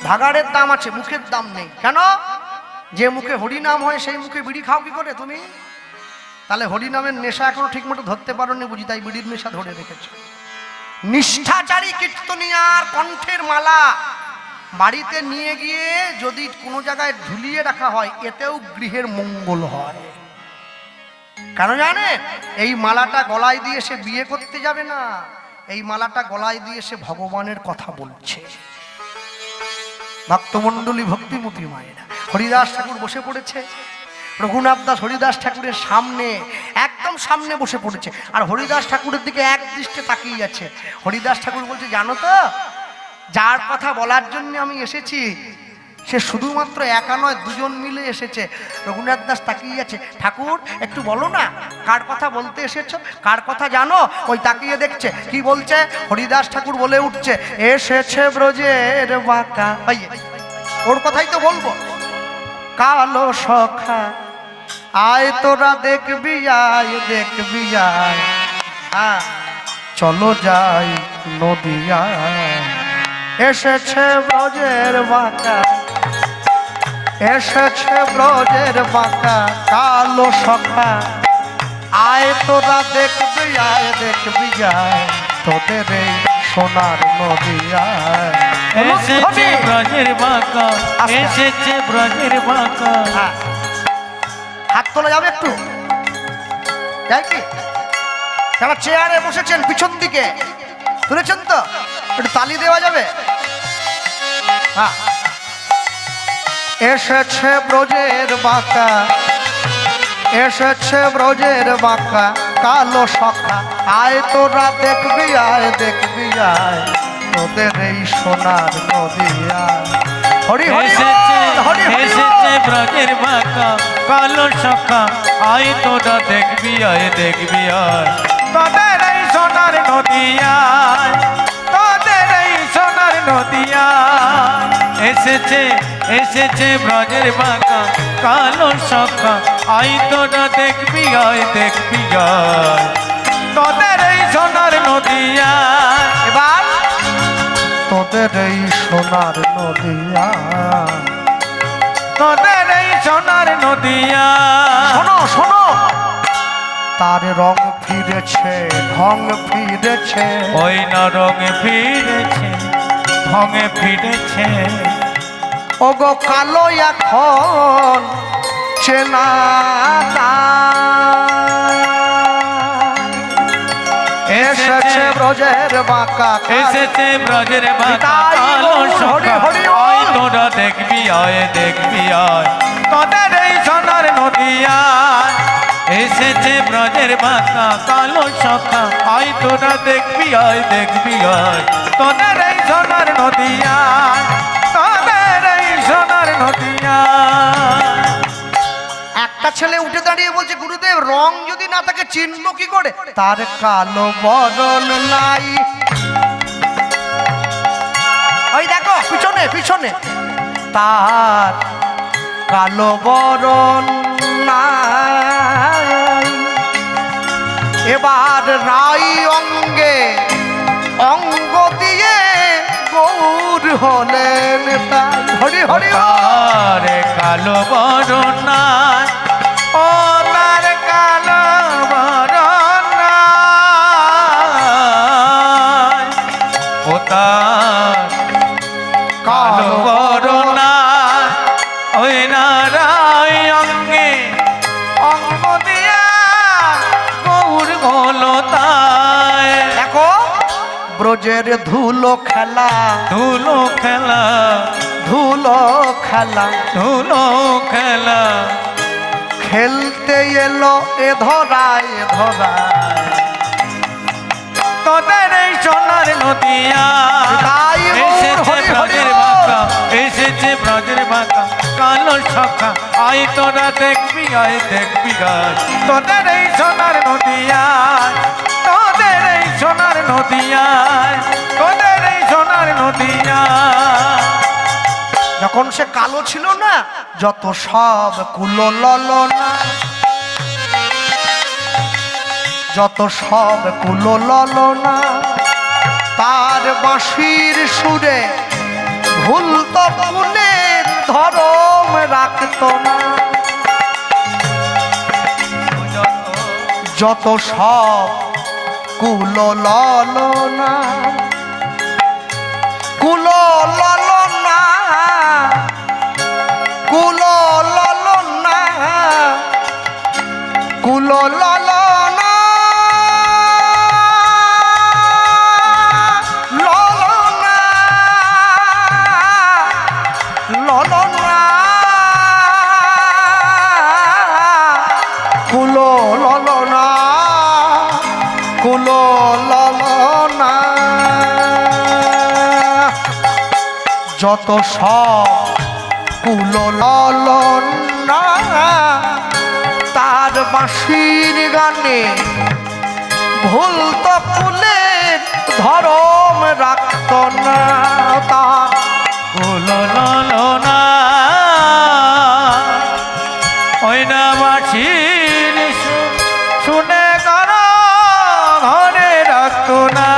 ভাগাড়ের দাম আছে, মুখের দাম নেই। কেন? যে মুখে হরিনাম হয় সেই মুখে বিড়ি খাও কি করে তুমি? তাহলে হরিনামের নেশা এখনো ঠিক মতো ধরতে পারোনি বুঝি, তাই বিড়ির নেশা ধরে রেখেছো। নিষ্ঠাচারী কীর্তনিয়ার কণ্ঠের মালা বাড়িতে নিয়ে গিয়ে যদি কোনো জায়গায় ঝুলিয়ে রাখা হয়, এতেও গৃহের মঙ্গল হয়। কেন জানে? এই মালাটা গলায় দিয়ে সে বিয়ে করতে যাবে না, এই মালাটা গলায় দিয়ে সে ভগবানের কথা বলছে। ভক্তমণ্ডলী, ভক্তিমতী মায়েরা, হরিদাস ঠাকুর বসে পড়েছে। রঘুনাথ দাস হরিদাস ঠাকুরের সামনে, একদম সামনে বসে পড়েছে, আর হরিদাস ঠাকুরের দিকে এক দৃষ্টে তাকিয়ে আছে। হরিদাস ঠাকুর বলছে, জানো তো, যার কথা বলার জন্য আমি এসেছি, সে শুধুমাত্র একা নয়, দুজন মিলে এসেছে। রঘুনাথ দাস তাকিয়ে আছে। ঠাকুর একটু বলো না, কার কথা বলতে এসেছো, কার কথা জানো? ওই তাকিয়ে দেখছে, কি বলছে? হরিদাস ঠাকুর বলে উঠছে, এসেছে ব্রজের বাঁকা। ওর কথাই তো বলবো। কালো সখা আয় তোরা দেখবি, আয় দেখবি, আয়, হ্যাঁ চলো যাই নদিয়ায়। এসেছে ব্রজের বাঁকা, এসেছে ব্রজের বাঁকা, কালো সখা আয় তোরা দেখবি, আয় দেখবি, আয় তোদের এই সোনার নদিয়ায়। এসেছে ব্রজের বাঁকা, এসেছে ব্রজের বাঁকা। হাত তোলা যাবে একটু? তাই কি? যারা চেয়ারে বসেছেন পিছন দিকে তুলেছেন তো, একটু তালি দেওয়া যাবে? হ্যাঁ। এসেছে ব্রজের বাঁকা, এসেছে ব্রজের বাঁকা, কালো সখা আয় তোরা দেখবি, আয় দেখবি, আয় তোদের এই সোনার নদিয়ায়। হরি হরি হরি হরি। এসেছে ব্রজের বাঁকা, কালো সখা আয় তোরা দেখবি, আয় দেখবি, আয় তোদের এই সোনার নদিয়ায়, তোদের এই সোনার নদিয়ায়। এসেছে, এসেছে ব্রজের বাঁকা, কালো সখা আয় তোরা দেখবি, আয় দেখবি, আয় তোদের এই সোনার নদিয়ায়। এবার তোদের এই সোনার নদিয়ায়, তোদের এই সোনার নদিয়ায়। শোনো শোনো, তার রং ফিরেছে, ঢং ফিরেছে, ওই না রঙে ফিরেছে, ঢঙে ফিরেছে। ওগো কালো এখন চেনা এসেছে ব্রজের বাঁকা এসেছে ব্রজের বাঁকা নিতাই কালো গৌর সখা হরি বল। আয় তোরা দেখবি আয় দেখবি আয় তোদের এই সোনার নদিয়ায় এসেছে ব্রজের বাঁকা কালো সখা আয় তোরা দেখবি আয় দেখবি আয় তোদের এই সোনার নদিয়ায় তোদের এই সোনার নদিয়ায় একটা ছেলে উঠে দাঁড়িয়ে বলছে গুরুদেব রং যদি না থাকে চিনবো কি করে? তার কালো বরণ নাই ওই দেখো পিছনে পিছনে তার কালো বরণ নাই এবার রাই অঙ্গে অঙ্গ দিয়ে গৌর হলেন তাই হরি হরি বল। তার কালো বরণ নাই ও তার কালো বরণ নাই ও তার কালো বরণ নাই ওই নারায় অঙ্গে অঙ্গ দিয়া গৌর হলো তাই দেখো ব্রজের ধুলো খেলা ধুলো খেলা ধুলো খেলা ধুলো খেলা খেলতে এলো এ ধরায় তোদের এই সোনার নদিয়া তাই গৌর এসেছে হরি হরি ব্রজের বল। বাঁকা এসেছে ব্রজের বাঁকা কালো সখা আয় তোরা দেখবি আয় দেখবি গাছ তোদের এই সোনার নদিয়া তোদের এই সোনার নদিয়া তোদের এই সোনার নদিয়া যখন সে কালো ছিল না যত সব কুলো ললনা যত সব কুলো ললনা তার বাঁশির সুরে ভুল তো পুনে ধরম রাখতো না যত সব কুলো ললনা কুলো ললনা কুলো ললনা কুলো ললনা ললনা ললনা কুলো ললনা কুলো ললনা যত সব কুলো ললনা তার বাঁশির গানে ভুল তো ফুলের ধরম রাখত না তার কুলো ললো না ওই না মাছির শুনে কর ঘরে রাখতো না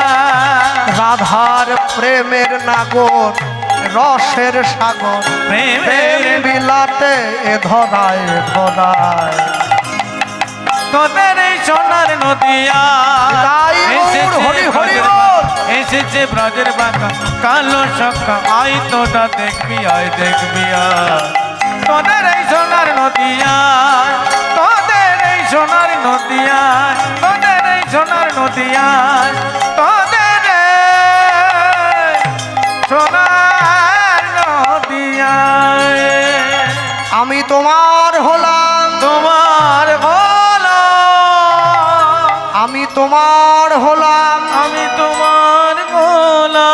রাধার প্রেমের নাগর রসের সাগর প্রেমের প্রেম বিলাতে এ ধরায় তোদের এই সোনার নদিয়া তাই গৌর হরি হরি বল। এসেছে ব্রজের বাঁকা কালো সখা আয় তোটা দেখবি আয় দেখবি আয় তোদের এই সোনার নদিয়া তোদের এই সোনার নদিয়া তোদের এই সোনার নদিয়া তোদের এই সোনার নদিয়া আমি তোমার হলাম তোমার বলো আমি তোমার হলাম আমি তোমার বলো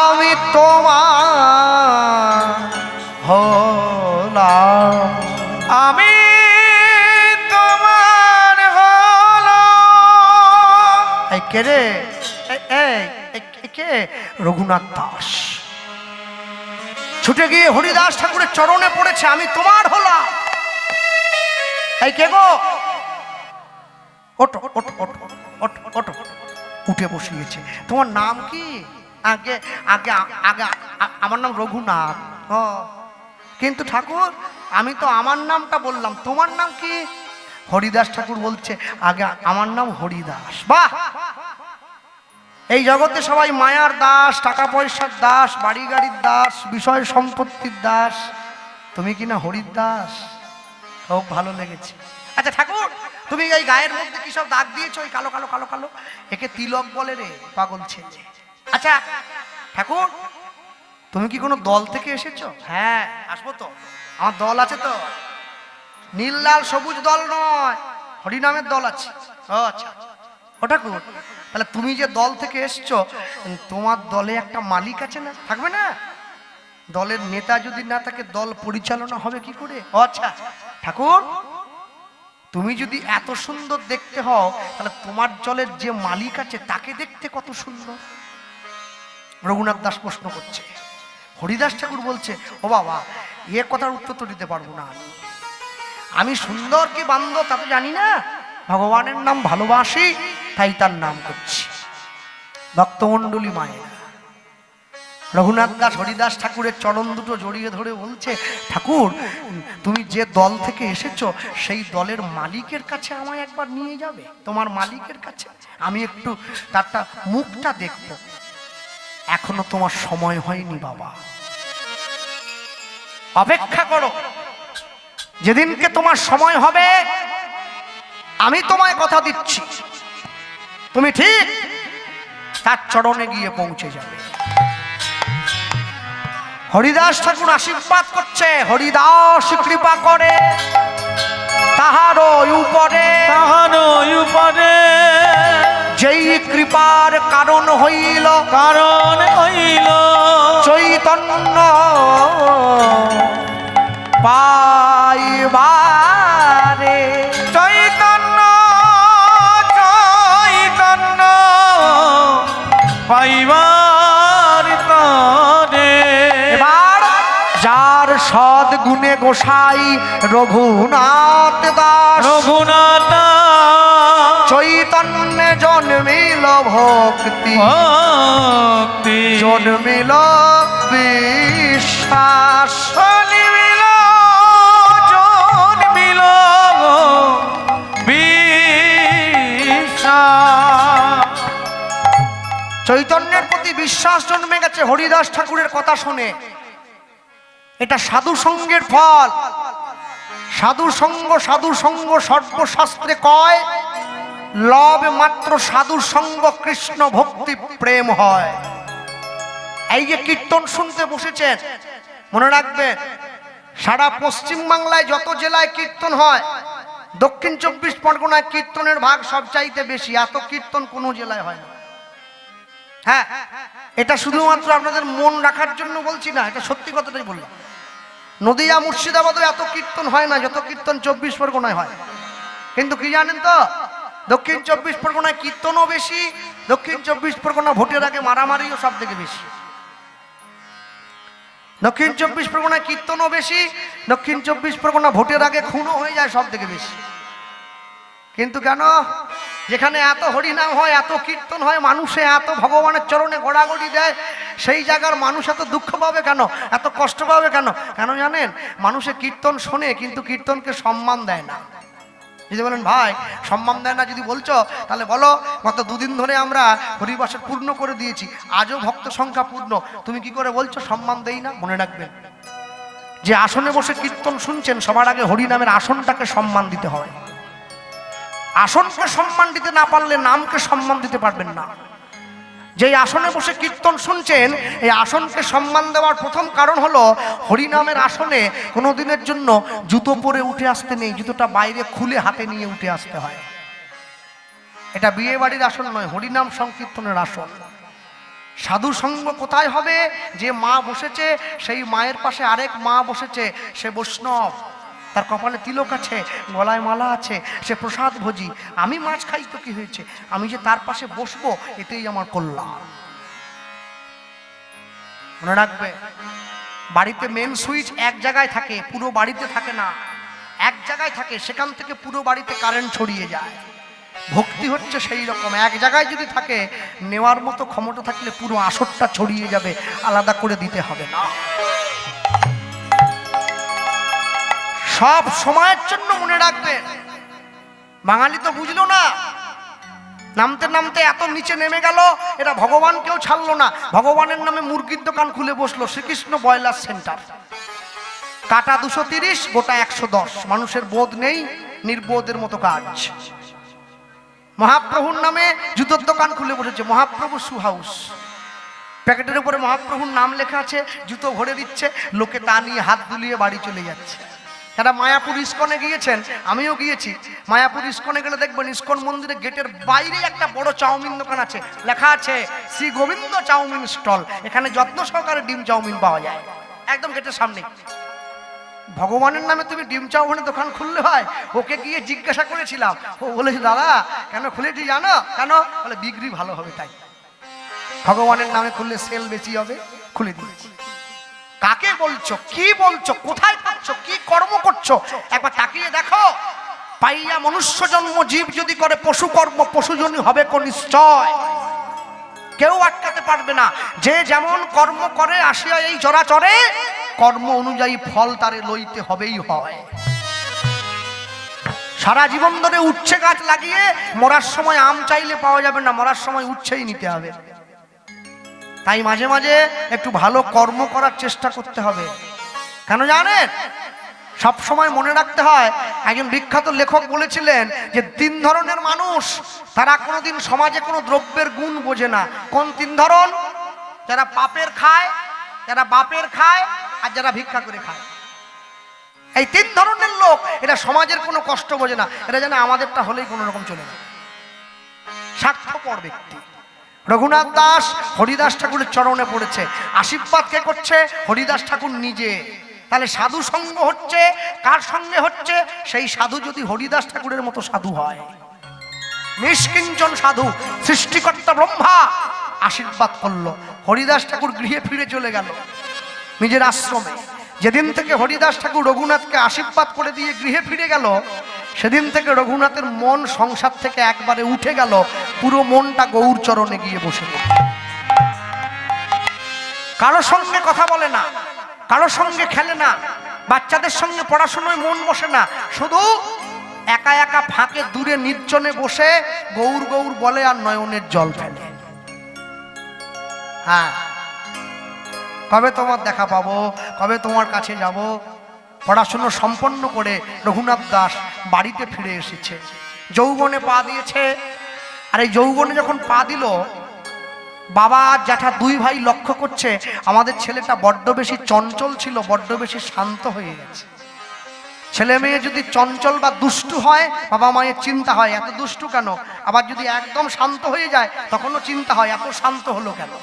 আমি তোমার হলাম আমি তোমার হলো এই কে রে কে রঘুনাথ দাস ছুটে গিয়ে হরিদাস ঠাকুরের চরণে পড়েছে আমি তোমার হলাম এই কে গো ওঠো ওঠো ওঠো ওঠো ওঠো উঠে বসিয়েছে তোমার নাম কি আগে আগে আগে আমার নাম রঘুনাথ ও কিন্তু ঠাকুর আমি তো আমার নামটা বললাম তোমার নাম কি হরিদাস ঠাকুর বলছে আগে আমার নাম হরিদাস বাহ এই জগতে সবাই মায়ার দাস টাকা পয়সার দাস বাড়ি গাড়ির দাস বিষয় সম্পত্তির দাস তুমি কি না হরির দাস খুব ভালো লেগেছে আচ্ছা ঠাকুর তুমি এই গায়ের মধ্যে কি সব দাগ দিয়েছো, ওই কালো কালো কালো কালো, একে তিলক বলে রে পাগল ছেলে। আচ্ছা ঠাকুর, তুমি কি কোনো দল থেকে এসেছো? হ্যাঁ আসবো তো, আমার দল আছে তো, নীল লাল সবুজ দল নয়, হরিনামের দল আছে। ও আচ্ছা, ও ঠাকুর তাহলে তুমি যে দল থেকে এসছো, তোমার দলে একটা মালিক আছে না, থাকবে না? দলের নেতা যদি না থাকে দল পরিচালনা হবে কি করে? ও আচ্ছা ঠাকুর, তুমি যদি এত সুন্দর দেখতে হও, তাহলে তোমার দলের যে মালিক আছে তাকে দেখতে কত সুন্দর। রঘুনাথ দাস প্রশ্ন করছে। হরিদাস ঠাকুর বলছে, ও বাবা, এ কথার উত্তর তো দিতে পারবো না আমি সুন্দর কি বান্দর তা তো জানি না, ভগবানের নাম ভালোবাসি তাই তার নাম করছি। ভক্তমণ্ডলী মায়ের রঘুনাথ দাস হরিদাস ঠাকুরের চরণ দুটো জড়িয়ে ধরে বলছে, ঠাকুর তুমি যে দল থেকে এসেছো সেই দলের মালিকের কাছে আমায় একবার নিয়ে যাবে, তোমার মালিকের কাছে আমি একটু তারটা মুখটা দেখব। এখনো তোমার সময় হয়নি বাবা, অপেক্ষা করো, যেদিনকে তোমার সময় হবে আমি তোমায় কথা দিচ্ছি, তুমি ঠিক তার চরণে গিয়ে পৌঁছে যাবে। হরিদাস ঠাকুর আশীর্বাদ করছে, হরিদাস কৃপা করে তাহার উপরে, তাহার উপরে যেই কৃপার কারণ হইল, কারণ হইল চৈতন্য পাইবারে। চৈতন্য চৈতন্য পাইবার তরে। এবার যার সদ গুণে গোসাই রঘুনাথ দাস, রঘুনাথ চৈতন্যে জন্মিল ভক্তি, ভক্তি জন্মিল বিশ্বাস, জন্মিল জন্মিল বিশ্বাস। চৈতন্যের প্রতি বিশ্বাস জন্মে গেছে হরিদাস ঠাকুরের কথা শুনে। এটা সাধু সঙ্গের ফল। সাধু সঙ্গ সর্বশাস্ত্রে কয়, লব মাত্র সাধু সঙ্গ কৃষ্ণ ভক্তি প্রেম হয়। এই যে কীর্তন শুনতে বসেছেন, মনে রাখবেন সারা পশ্চিম বাংলায় যত জেলায় কীর্তন হয়, দক্ষিণ 24 পরগনায় কীর্তনের ভাগ সবচাইতে বেশি। এত কীর্তন কোনো জেলায় হয় না। হ্যাঁ, এটা শুধুমাত্র আপনাদের মন রাখার জন্য বলছি না, এটা সত্যি কথাটাই বললাম। নদিয়া মুর্শিদাবাদে এত কীর্তন হয় না যত কীর্তন 24 পরগনায় হয়। কিন্তু কি জানেন তো, দক্ষিণ 24 পরগনায় কীর্তনও বেশি, দক্ষিণ 24 পরগনা ভোটের আগে মারামারিও সব থেকে বেশি। দক্ষিণ 24 পরগনায় কীর্তনও বেশি, দক্ষিণ 24 পরগনা ভোটের আগে খুনও হয়ে যায় সব থেকে বেশি। কিন্তু কেন? যেখানে এত হরিনাম হয়, এত কীর্তন হয়, মানুষে এত ভগবানের চরণে গড়াগড়ি দেয়, সেই জায়গার মানুষ এত দুঃখ পাবে কেন, এত কষ্ট পাবে কেন? কেন জানেন? মানুষে কীর্তন শোনে কিন্তু কীর্তনকে সম্মান দেয় না। যদি বলেন ভাই সম্মান দেয় না যদি বলছো, তাহলে বলো গত 2 দিন ধরে আমরা হরিবাসর পূর্ণ করে দিয়েছি, আজও ভক্ত সংখ্যা পূর্ণ, তুমি কি করে বলছো সম্মান দেই না? মনে রাখবেন, যে আসনে বসে কীর্তন শুনছেন সবার আগে হরিনামের আসনটাকে সম্মান দিতে হয়। আসনকে সম্মান দিতে না পারলে নামকে সম্মান দিতে পারবেন না। যেই আসনে বসে কীর্তন শুনছেন, এই আসনকে সম্মান দেওয়ার প্রথম কারণ হলো হরিনামের আসনে কোনো দিনের জন্য জুতো পরে উঠে আসতে নেই, জুতোটা বাইরে খুলে হাতে নিয়ে উঠে আসতে হয়। এটা বিয়ে বাড়ির আসন নয়, হরিনাম সংকীর্তনের আসন। সাধু সঙ্গ কোথায় হবে? যে মা বসেছে সেই মায়ের পাশে আরেক মা বসেছে, সে বৈষ্ণব, তার কপালে তিলক আছে, গলায় মালা আছে, সে প্রসাদ ভোজি। আমি মাছ খাই তো কি হয়েছে, আমি যে তার পাশে বসবো এতেই আমার কল্যাণ। মনে রাখবে, বাড়িতে মেন সুইচ এক জায়গায় থাকে, পুরো বাড়িতে থাকে না, এক জায়গায় থাকে, সেখান থেকে পুরো বাড়িতে কারেন্ট ছড়িয়ে যায়। ভক্তি হচ্ছে সেই রকম, এক জায়গায় যদি থাকে, নেওয়ার মতো ক্ষমতা থাকলে পুরো আসরটা ছড়িয়ে যাবে, আলাদা করে দিতে হবে না। সব সময়ের জন্য মনে রাখবেন। বাঙালি তো বুঝলো না, নামতে নামতে এত নিচে নেমে গেল, এরা ভগবানকেও ছাড়লো না, ভগবানের নামে মুরগির দোকান খুলে বসলো, শ্রীকৃষ্ণ ব্রয়লার সেন্টার। কাটা 230, গোটা 110। মানুষের বোধ নেই, নির্বোধের মতো কাজ। মহাপ্রভুর নামে জুতোর দোকান খুলে বসেছে, মহাপ্রভু শু হাউস। প্যাকেটের উপরে মহাপ্রভুর নাম লেখা আছে, জুতো ভরে দিচ্ছে, লোকে তা নিয়ে হাত দুলিয়ে বাড়ি চলে যাচ্ছে। যারা মায়াপুর ইস্কনে গিয়েছেন, আমিও গিয়েছি, মায়াপুর ইস্কনে গেলে দেখবেন ইস্কন মন্দিরের গেটের বাইরে একটা বড় চাউমিন দোকান আছে, লেখা আছে শ্রী গোবিন্দ চাউমিন স্টল। এখানে যত্ন সহকারে ডিম চাউমিন পাওয়া যায়, একদম গেটের সামনে। ভগবানের নামে তুমি ডিম চাউমিনের দোকান খুললে হয়? ওকে গিয়ে জিজ্ঞাসা করেছিলাম, ও বলেছে দাদা কেন খুলেছি জানো? কেন? বলে বিক্রি ভালো হবে তাই। ভগবানের নামে খুললে সেল বেশি হবে, খুলে দিয়েছি। কাকে বলছো, কি বলছো, কোথায় পাচ্ছ, কি কর্ম করছো একবার তাকিয়ে দেখো। পাইয়া মনুষ্য জন্ম জীব যদি করে পশু কর্ম, পশুজনই হবে কোন নিশ্চয়। কেউ আটকাতে পারবে না। যে যেমন কর্ম করে আসিয়া এই চরাচরে, কর্ম অনুযায়ী ফল তারে লইতে হবেই হয়। সারা জীবন ধরে উচ্ছে গাছ লাগিয়ে মরার সময় আম চাইলে পাওয়া যাবে না, মরার সময় উচ্ছেই নিতে হবে। তাই মাঝে মাঝে একটু ভালো কর্ম করার চেষ্টা করতে হবে। কেন জানেন? সব সময় মনে রাখতে হয়, একজন বিখ্যাত লেখক বলেছিলেন যে 3 ধরনের মানুষ, তারা কোনোদিন সমাজে কোনো দ্রব্যের গুণ বোঝে না। কোন 3 ধরন? যারা পাপের খায়, যারা বাপের খায়, আর যারা ভিক্ষা করে খায়। এই 3 ধরনের লোক এরা সমাজের কোনো কষ্ট বোঝে না। এরা জানে আমাদেরটা হলেই কোনো রকম চলে না। স্বার্থপর ব্যক্তি। রঘুনাথ দাস হরিদাস ঠাকুরের চরণে পড়েছে, আশীর্বাদ কে করছে? হরিদাস ঠাকুর নিজে। তাহলে সাধু সঙ্গ হচ্ছে কার সঙ্গে হচ্ছে? সেই সাধু যদি হরিদাস ঠাকুরের মতো সাধু হয়। নিষ্কিঞ্চন সাধু, সৃষ্টিকর্তা ব্রহ্মা আশীর্বাদ করলো। হরিদাস ঠাকুর গৃহে ফিরে চলে গেল নিজের আশ্রমে। যেদিন থেকে হরিদাস ঠাকুর রঘুনাথকে আশীর্বাদ করে দিয়ে গৃহে ফিরে গেল, সেদিন থেকে রঘুনাথের মন সংসার থেকে একবারে উঠে গেল, পুরো মনটা গৌর চরণে গিয়ে বসে গেল। কারো সঙ্গে কথা বলে না, কারো সঙ্গে খেলে না, বাচ্চাদের সঙ্গে পড়াশোনায় মন বসে না, শুধু একা একা ফাঁকে দূরে নির্জনে বসে গৌর গৌর বলে আর নয়নের জল ফেলে। হ্যাঁ, কবে তোমার দেখা পাবো, কবে তোমার কাছে যাব। পড়াশুনো সম্পন্ন করে রঘুনাথ দাস বাড়িতে ফিরে এসেছে, যৌবনে পা দিয়েছে। আর এই যৌবনে যখন পা দিল, বাবা আর জ্যাঠা 2 ভাই লক্ষ্য করছে আমাদের ছেলেটা বড্ড বেশি চঞ্চল ছিল, বড্ড বেশি শান্ত হয়ে গেছে। ছেলে মেয়ে যদি চঞ্চল বা দুষ্টু হয়, বাবা মায়ের চিন্তা হয় এত দুষ্টু কেন। আবার যদি একদম শান্ত হয়ে যায়, তখনও চিন্তা হয় এত শান্ত হলো কেন।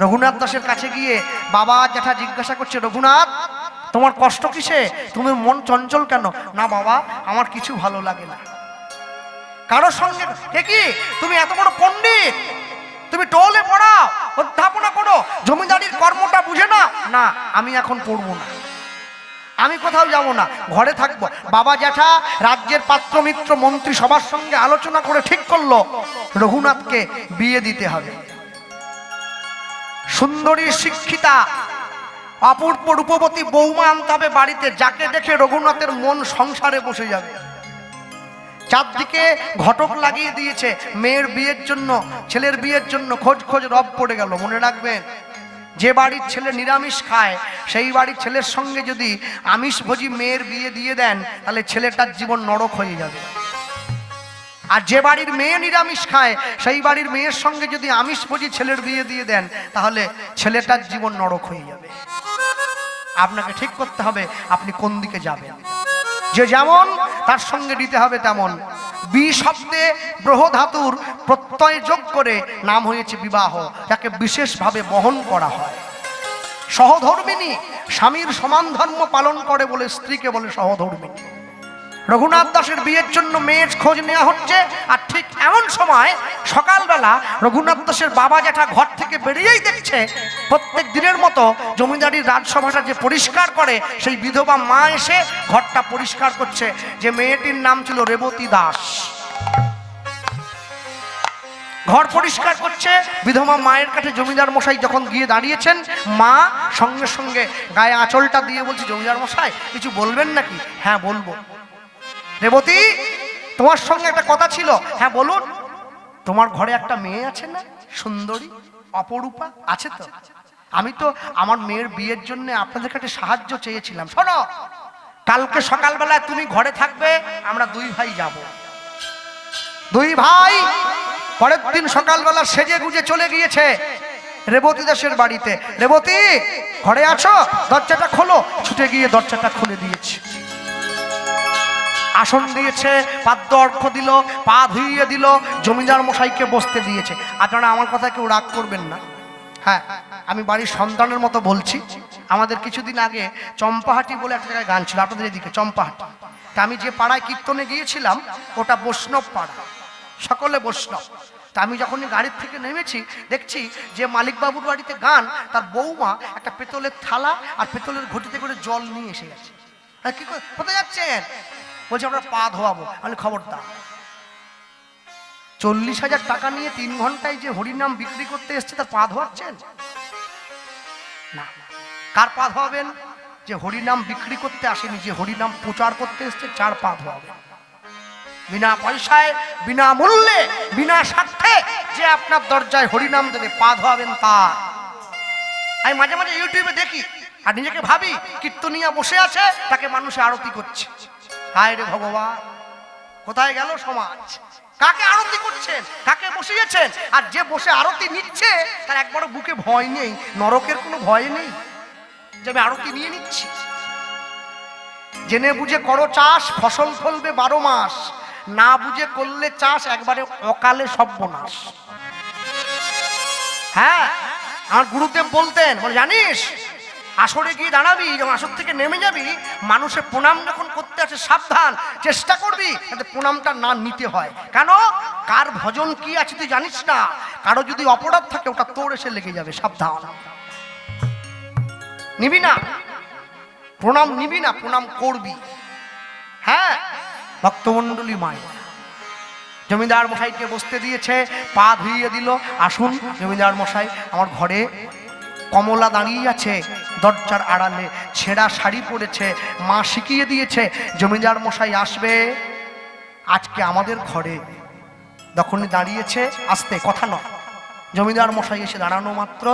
রঘুনাথ দাসের কাছে গিয়ে বাবা জ্যাঠা জিজ্ঞাসা করছে, রঘুনাথ তোমার কষ্ট কিসে? তুমি মন চঞ্চল কেন? না বাবা, আমার কিছু ভালো লাগে না। কারো সঙ্গে কি তুমি এত বড় পণ্ডিত, তুমি টোলে পড়াও, অধ্যাপনা করো, জমিদারির কর্মটা বুঝে না? না, আমি এখন পড়বো না, আমি কোথাও যাব না, ঘরে থাকবো। বাবা জ্যাঠা রাজ্যের পাত্র মিত্র মন্ত্রী সবার সঙ্গে আলোচনা করে ঠিক করলো রঘুনাথকে বিয়ে দিতে হবে। সুন্দরী শিক্ষিতা অপূর্ব রূপবতী বৌমা আনতে হবে বাড়িতে, যাকে দেখে রঘুনাথের মন সংসারে বসে যাবে। চারদিকে ঘটক লাগিয়ে দিয়েছে মেয়ের বিয়ের জন্য, ছেলের বিয়ের জন্য। খোঁজ খোঁজ রব পড়ে গেল। মনে রাখবেন, যে বাড়ির ছেলে নিরামিষ খায়, সেই বাড়ির ছেলের সঙ্গে যদি আমিষভোজী মেয়ের বিয়ে দিয়ে দেন, তাহলে ছেলেটার জীবন নরক হয়ে যাবে। আর যে বাড়ির মেয়ে নিরামিষ খায়, সেই বাড়ির মেয়ের সঙ্গে যদি আমিষভোজী ছেলের বিয়ে দিয়ে দেন, তাহলে ছেলেটার জীবন নরক হয়ে যাবে। আপনাকে ঠিক করতে হবে আপনি কোন দিকে যাবেন। যে যেমন তার সঙ্গে দিতে হবে তেমন। বি শব্দে ব্রহ ধাতুর প্রত্যয় যোগ করে নাম হয়েছে বিবাহ, যাকে বিশেষভাবে বহন করা হয়। সহধর্মিনী, স্বামীর সমান ধর্ম পালন করে বলে স্ত্রীকে বলে সহধর্মিনী। রঘুনাথ দাসের বিয়ের জন্য মেয়ের খোঁজ নেওয়া হচ্ছে। আর ঠিক এমন সময় সকালবেলা রঘুনাথ দাসের বাবা জ্যাঠা ঘর থেকে বেরিয়েই দেখছে প্রত্যেক দিনের মতো জমিদারির রাজসভাটা যে পরিষ্কার করে, সেই বিধবা মা এসে ঘরটা পরিষ্কার করছে। যে মেয়েটির নাম ছিল রেবতী দাস, ঘর পরিষ্কার করছে। বিধবা মায়ের কাছে জমিদার মশাই যখন গিয়ে দাঁড়িয়েছেন, মা সঙ্গে সঙ্গে গায়ে আঁচলটা দিয়ে বলছে, জমিদার মশাই কিছু বলবেন নাকি? হ্যাঁ বলবো। রেবতী, তোমার সঙ্গে একটা কথা ছিল। হ্যাঁ বলুন। তোমার ঘরে একটা মেয়ে আছে না, সুন্দরী অপরূপা? আছে তো। আমি তো আমার মেয়ের বিয়ের জন্য আপনাদের কাছে সাহায্য চেয়েছিলাম। শোনো, কালকে সকালবেলায় তুমি ঘরে থাকবে, আমরা দুই ভাই যাব। দুই ভাই পরের দিন সকালবেলা সেজে গুজে চলে গিয়েছে রেবতী দাসের বাড়িতে। রেবতী, ঘরে আছো? দরজাটা খোলো। ছুটে গিয়ে দরজাটা খুলে দিয়েছে, আসন দিয়েছে, পাদ্য অর্ঘ্য দিল, পা ধুইয়ে দিল, জমিদার মশাইকে বসতে দিয়েছে। আপনারা আমার কথা কেউ রাগ করবেন না। হ্যাঁ, আমি বাড়ির সন্তানের মতো বলছি। আমাদের কিছুদিন আগে চম্পাহাটি বলে একটা জায়গায় গান ছিল, আপনাদের এদিকে চম্পাহাটি। তা আমি যে পাড়ায় কীর্তনে গিয়েছিলাম ওটা বৈষ্ণব পাড়া, সকলে বৈষ্ণব। তা আমি যখনই গাড়ির থেকে নেমেছি দেখছি যে মালিকবাবুর বাড়িতে গান, তার বৌমা একটা পেতলের থালা আর পেতলের ঘটিতে করে জল নিয়ে এসে গেছে। কি কোথায় যাচ্ছেন? বলছে আমরা পা ধোয়াবো। আমি খবরদার, 40,000 টাকা নিয়ে 3 ঘন্টায় যে হরিনাম বিক্রি করতে এসছে তার পা ধোয়াচ্ছেন না। কার পা ধোয়াবেন? যে হরিনাম বিক্রি করতে আসেনি, যে হরিনাম প্রচার করতে এসছে, চার পা ধোয়াবেন। বিনা পয়সায়, বিনা মূল্যে, বিনা স্বার্থে যে আপনার দরজায় হরিনাম দেবে, পা ধোয়াবেন তার। আমি মাঝে মাঝে ইউটিউবে দেখি আর নিজেকে ভাবি, কীর্তনিয়া বসে আছে, তাকে মানুষে আরতি করছে। হায় রে ভগবান, কোথায় গেল সমাজ? কাকে আরতি করছেন, কাকে বসিয়েছেন? আর যে বসে আরতি নিচ্ছে তার একবারও বুকে ভয় নেই, নরকের কোনো ভয় নেই যে আমি আরতি নিয়ে নিচ্ছি। জেনে বুঝে করো চাষ, ফসল ফলবে 12 মাস। না বুঝে করলে চাষ একবারে অকালে সর্বনাশ। হ্যাঁ, আমার গুরুদেব বলতেন, বলে জানিস আসরে গিয়ে দাঁড়াবি, যখন আসর থেকে নেমে যাবি, মানুষের প্রণাম যখন করতে আসে সাবধান, চেষ্টা করবি যাতে প্রণামটা না নিতে হয়। কেন? কার ভজন কি আছে তুই জানিস না। কারো যদি অপরাধ থাকে ওটা তোর এসে লেগে যাবে, সাবধান। নিবি না প্রণাম, নিবি না প্রণাম করবি। হ্যাঁ, ভক্তমণ্ডলী মায় জমিদার মশাইকে বসতে দিয়েছে, পা ধুইয়ে দিল। আসুন জমিদার মশাই। আমার ঘরে কমলা দাঁড়িয়ে আছে দরজার আড়ালে, ছেঁড়া শাড়ি পরেছে, মা শিখিয়ে দিয়েছে জমিদার মশাই আসবে আজকে আমাদের ঘরে। তখনই দাঁড়িয়েছে, আসতে কথা নয়। জমিদার মশাই এসে দাঁড়ানো মাত্র,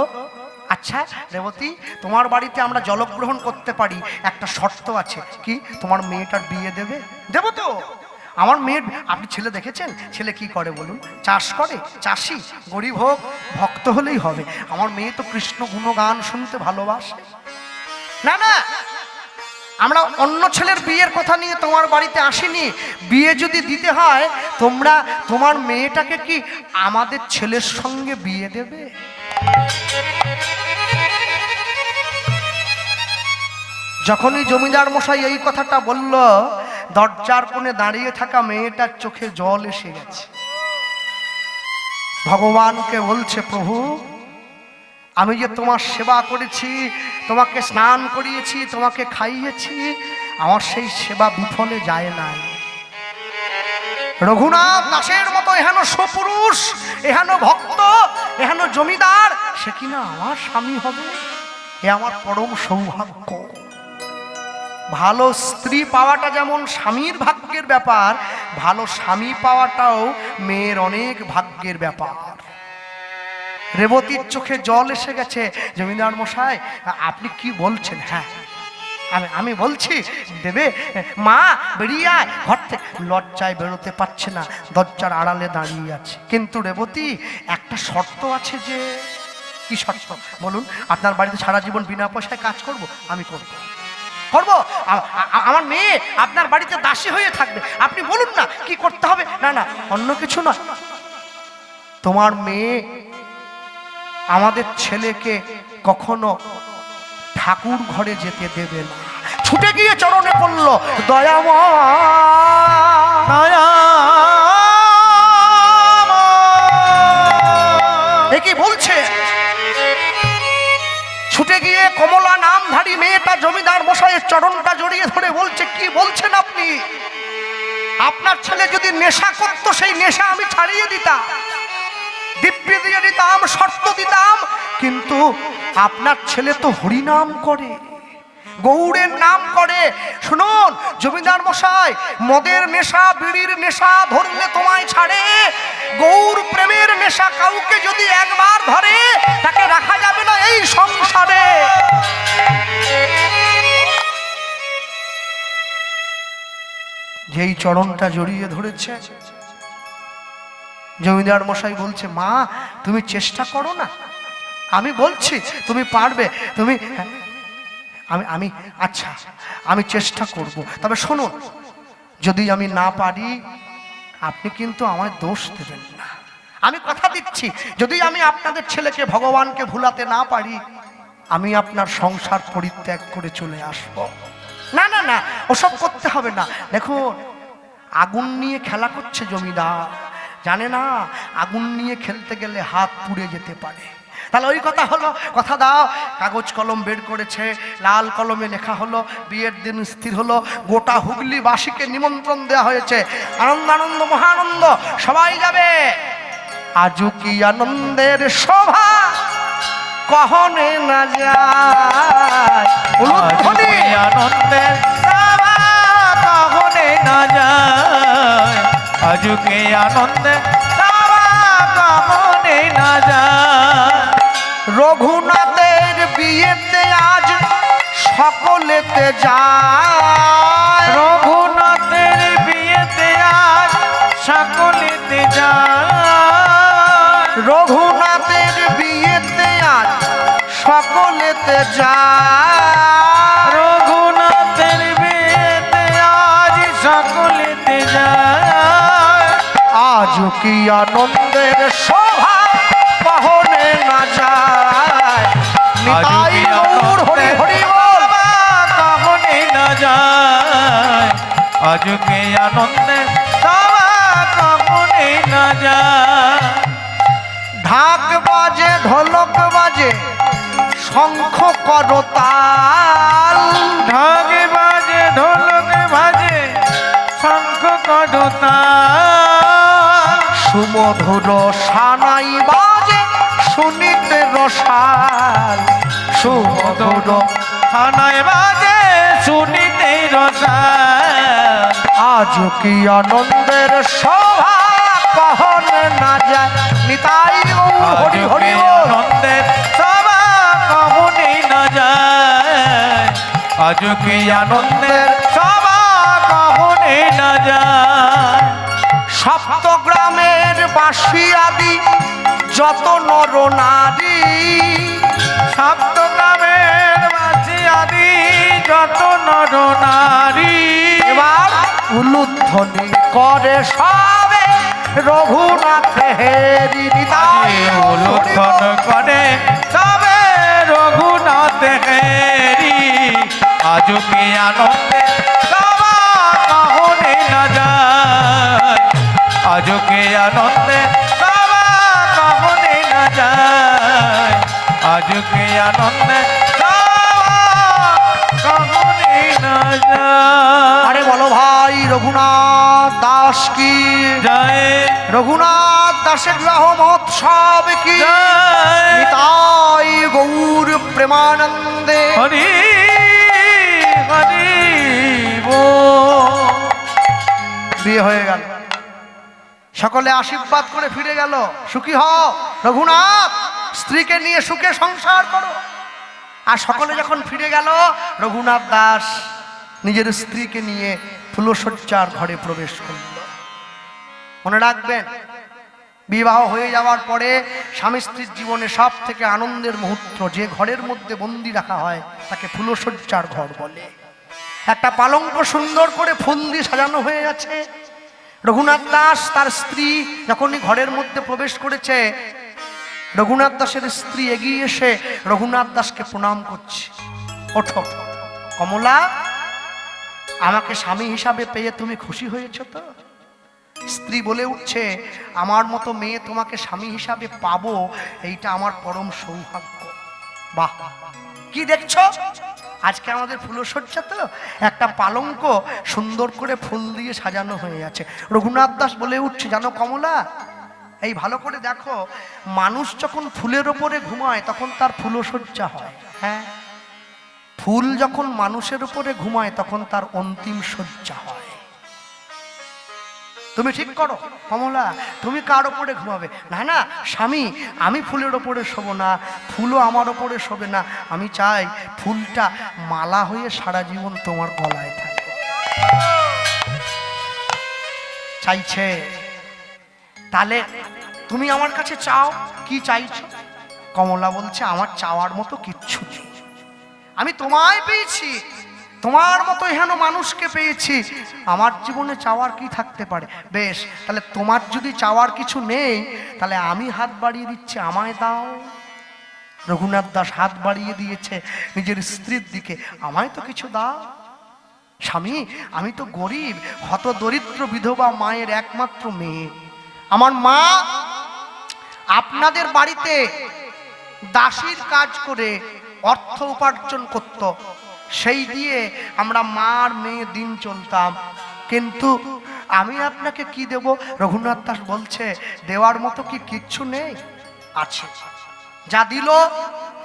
আচ্ছা রেবতী, তোমার বাড়িতে আমরা জলগ্রহণ করতে পারি, একটা শর্ত আছে। কি? তোমার মেয়েটার বিয়ে দেবে? দেবো তো। আমার মেয়ের, আপনি ছেলে দেখেছেন? ছেলে কি করে বলুন? চাষ করে, চাষি, গরিব হোক, ভক্ত হলেই হবে। আমার মেয়ে তো কৃষ্ণ গুণগান শুনতে ভালোবাসে। না না, আমরা অন্য ছেলের বিয়ের কথা নিয়ে তোমার বাড়িতে আসিনি। বিয়ে যদি দিতে হয়, তোমরা তোমার মেয়েটাকে কি আমাদের ছেলের সঙ্গে বিয়ে দেবে? যখনই জমিদার মশাই এই কথাটা বলল, দরজার কোণে দাঁড়িয়ে থাকা মেয়েটার চোখে জল এসে গেছে। ভগবানকে বলছে, প্রভু আমি যে তোমার সেবা করেছি, তোমাকে স্নান করিয়েছি, তোমাকে খাইয়েছি, আমার সেই সেবা বিফলে যায় নাই। রঘুনাথ দাসের মতো এহেন সুপুরুষ, এহেন ভক্ত, এহেন জমিদার, সে কিনা আমার স্বামী হবে, এ আমার পরম সৌভাগ্য। ভালো স্ত্রী পাওয়াটা যেমন স্বামীর ভাগ্যের ব্যাপার, ভালো স্বামী পাওয়াটাও মেয়ের অনেক ভাগ্যের ব্যাপার। রেবতীর চোখে জল এসে গেছে। জমিদার মশাই আপনি কি বলছেন? হ্যাঁ আমি বলছি দেবে। মা বেরিয়ে আয় ঘর থেকে। লজ্জায় বেরোতে পারছে না, দরজার আড়ালে দাঁড়িয়ে আছে। কিন্তু রেবতী, একটা শর্ত আছে। যে কি শর্ত বলুন? আপনার বাড়িতে সারা জীবন বিনা পয়সায় কাজ করব, আমি করব। আমার মেয়ে আপনার বাড়িতে দাসী হয়ে থাকবে। আপনি বলুন না কি করতে হবে। না না, অন্য কিছু নয়, তোমার মেয়ে আমাদের ছেলেকে কখনো ঠাকুর ঘরে যেতে দেবে না। ছুটে গিয়ে চরণে পড়ল, দয়াময়। এ কি বলছে? ছুটে গিয়ে কমলা নামধারী মেয়েটা জমিদার মশাইয়ের চরণটা জড়িয়ে ধরে বলছে, কি বলছেন আপনি? আপনার ছেলে যদি নেশা করতো, সেই নেশা আমি ছাড়িয়ে দিতাম, দিব্যি দিয়ে দিতাম, শর্ত দিতাম। কিন্তু আপনার ছেলে তো হরিনাম করে, গৌড়ের নাম করে। শুনুন জমিদার মশাই, মদের নেশা, বিড়ির নেশা ধরলে তোমায় ছাড়ে, গৌর প্রেমের নেশা কাউকে যদি একবার ধরে, তাকে রাখা যাবে না এই সংসারে। যেই চরণটা জড়িয়ে ধরেছে, জমিদার মশাই বলছে, মা তুমি চেষ্টা করো না, আমি বলছি তুমি পারবে, তুমি আমি আমি আচ্ছা আমি চেষ্টা করব, তবে শোনো, যদি আমি না পারি আপনি কিন্তু আমায় দোষ দেবেন না। আমি কথা দিচ্ছি, যদি আমি আপনাদের ছেলেকে ভগবানকে ভুলাতে না পারি, আমি আপনার সংসার পরিত্যাগ করে চলে আসব। না না না, ওসব করতে হবে না। দেখুন, আগুন নিয়ে খেলা করছে জমিদার, জানে না আগুন নিয়ে খেলতে গেলে হাত পুড়ে যেতে পারে। তাহলে ওই কথা হলো, কথা দাও। কাগজ কলম বের করেছে, লাল কলমে লেখা হলো, বিয়ের দিন স্থির হলো, গোটা হুগলিবাসীকে নিমন্ত্রণ দেওয়া হয়েছে। আনন্দ আনন্দ মহানন্দ, সবাই যাবে। আজও কি আনন্দের শোভা কহনে না যায়, আজকে আনন্দের সভা কহনে না যায়, আজকে আনন্দের সভা কহনে না যায়। রঘুনাথের বিয়েতে আজ সকলেতে যায়, রঘুনাথের বিয়েতে আজ সকলেতে যায়, রঘুনাথের বিয়েতে আজ সকলেতে যায়, রঘুনাথের বিয়েতে আজ সকলেতে যায়। আজ কি আনন্দের শোভা কহনে না যায়। নিতাই গৌর হরি হরি বল। কহনে না যায়, আজকে আনন্দে সভা কহনে না যায়। ঢাক বাজে, ঢোলক বাজে, শঙ্খ করতাল, ঢাক বাজে, ঢোলক বাজে, শঙ্খ করতাল, সুমধুর সানাই বাজে, শুনিতে রসাল, সুমধুর সানাই বাজে, শুনিতে রসাল। আজ কি আনন্দের শোভা কহনে না যায়। নিতাই গৌর হরি হরি আজকে বল। আনন্দের সভা কহনে না যায়, আজকে আনন্দের সভা কহনে না যায়। সপ্তগ্রামের বাসী আদি যত নর নারী, সপ্তগ্রামের বাসী আদি যত নর নারী, এবার উলুধ্বনি করে সবে রঘুনাথ হেরি। নিতাই গৌর হরি বল। উলুধ্বন করে সবে রঘুনাথ হেরি, আজকে আনন্দে সভা কহনে না যায়, আজকে আনন্দে সভা কহনে না যায়, আজকে আনন্দে সভা কহনে না যায়। আরে বলো ভাই, রঘুনাথ দাস কি জয় রঘুনাথ দাসের বিবাহ মহোৎসব কি জয় নিতাই গৌর প্রেমানন্দে। হরি হরি বল। বিয়ে হয়ে গেল, সকলে আশীর্বাদ করে ফিরে গেল। সুখী হও রঘুনাথ, স্ত্রীকে নিয়ে সুখে সংসার করো। আর সকলে যখন ফিরে গেল, রঘুনাথ দাস নিজের স্ত্রীকে নিয়ে ফুলশয্যার ঘরে প্রবেশ করল। মনে রাখবেন, বিবাহ হয়ে যাওয়ার পরে স্বামী স্ত্রীর জীবনে সব থেকে আনন্দের মুহূর্ত, যে ঘরের মধ্যে বন্দি রাখা হয় তাকে ফুলশয্যার ঘর বলে। একটা পালঙ্ক সুন্দর করে ফুল দিয়ে সাজানো হয়ে আছে। রঘুনাথ দাস তার স্ত্রী যখনই ঘরের মধ্যে প্রবেশ করেছে, রঘুনাথ দাসের স্ত্রী এগিয়ে এসে রঘুনাথ দাসকে প্রণাম করছে। ওঠো কমলা, আমাকে স্বামী হিসাবে পেয়ে তুমি খুশি হয়েছো তো? স্ত্রী বলে উঠছে, আমার মতো মেয়ে তোমাকে স্বামী হিসাবে পাবো, এইটা আমার পরম সৌভাগ্য। বাহ, কি দেখছো? আজকে আমাদের ফুলশয্যা তো, একটা পালঙ্ক সুন্দর করে ফুল দিয়ে সাজানো হয়ে আছে। রঘুনাথ দাস বলে উঠছে, জানো কমলা, এই ভালো করে দেখো, মানুষ যখন ফুলের ওপরে ঘুমায় তখন তার ফুলশয্যা হয়। হ্যাঁ, ফুল যখন মানুষের উপরে ঘুমায় তখন তার অন্তিম শয্যা হয়। তুমি ঠিক করো কমলা, তুমি কার ওপরে ঘুমাবে? না না স্বামী, আমি ফুলের ওপরে শোবো না, ফুলও আমার ওপরে শোবে না। আমি চাই ফুলটা মালা হয়ে সারা জীবন তোমার গলায় থাকে। চাইছে। তাহলে তুমি আমার কাছে চাও, কি চাইছো? কমলা বলছে আমার চাওয়ার মতো কিচ্ছু নেই, আমি তোমায় পেয়েছি, তোমার মতো এহেন মানুষকে পেয়েছি, আমার জীবনে চাওয়ার কি থাকতে পারে? বেশ, তাহলে তোমার যদি চাওয়ার কিছু নেই, তাহলে আমি হাত বাড়িয়ে দিচ্ছি, আমায় দাও। রঘুনাথ দাস হাত বাড়িয়ে দিয়েছে নিজের স্ত্রীর দিকে, আমায় তো কিছু দাও। স্বামী, আমি তো গরিব, হত দরিদ্র বিধবা মায়ের একমাত্র মেয়ে। আমার মা আপনাদের বাড়িতে দাসীর কাজ করে অর্থ উপার্জন করত, সেই দিয়ে আমরা মার মেয়ে দিন চলতাম। কিন্তু আমি আপনাকে কি দেব? রঘুনাথ দাস বলছে দেওয়ার মতো কি কিচ্ছু নেই? আছে, যা দিল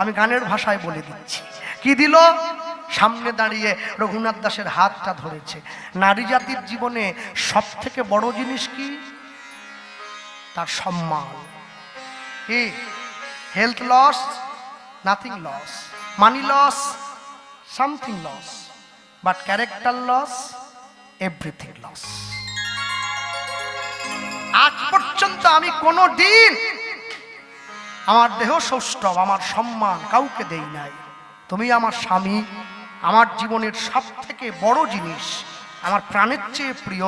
আমি গানের ভাষায় বলে দিচ্ছি। কি দিল? সামনে দাঁড়িয়ে রঘুনাথ দাসের হাতটা ধরেছে। নারী জাতির জীবনে সব থেকে বড় জিনিস কি? তার সম্মান। কি? Health loss, nothing loss, money loss, something loss, but character loss, everything loss. আজ পর্যন্ত আমি কোনো দিন আমার দেহ সৌষ্ঠব, আমার সম্মান কাউকে দেই নাই। তুমি আমার স্বামী, আমার জীবনের সব থেকে বড় জিনিস, আমার প্রাণের চেয়ে প্রিয়,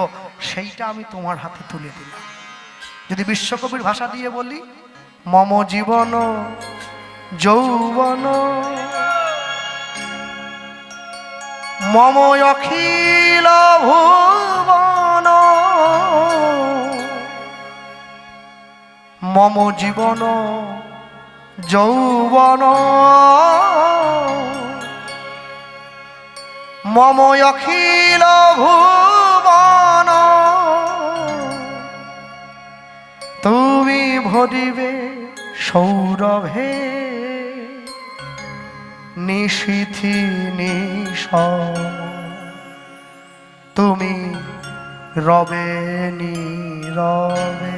সেইটা আমি তোমার হাতে তুলে দিলাম। যদি বিশ্বকবির ভাষা দিয়ে বলি, মম জীবন যৌবন মম অখিল ভুবন, মম জীবন যৌবন মম অখিল ভুবন, তুমি ভরিবে সৌরভে নিশীথি নিশন, তুমি রবে নীরবে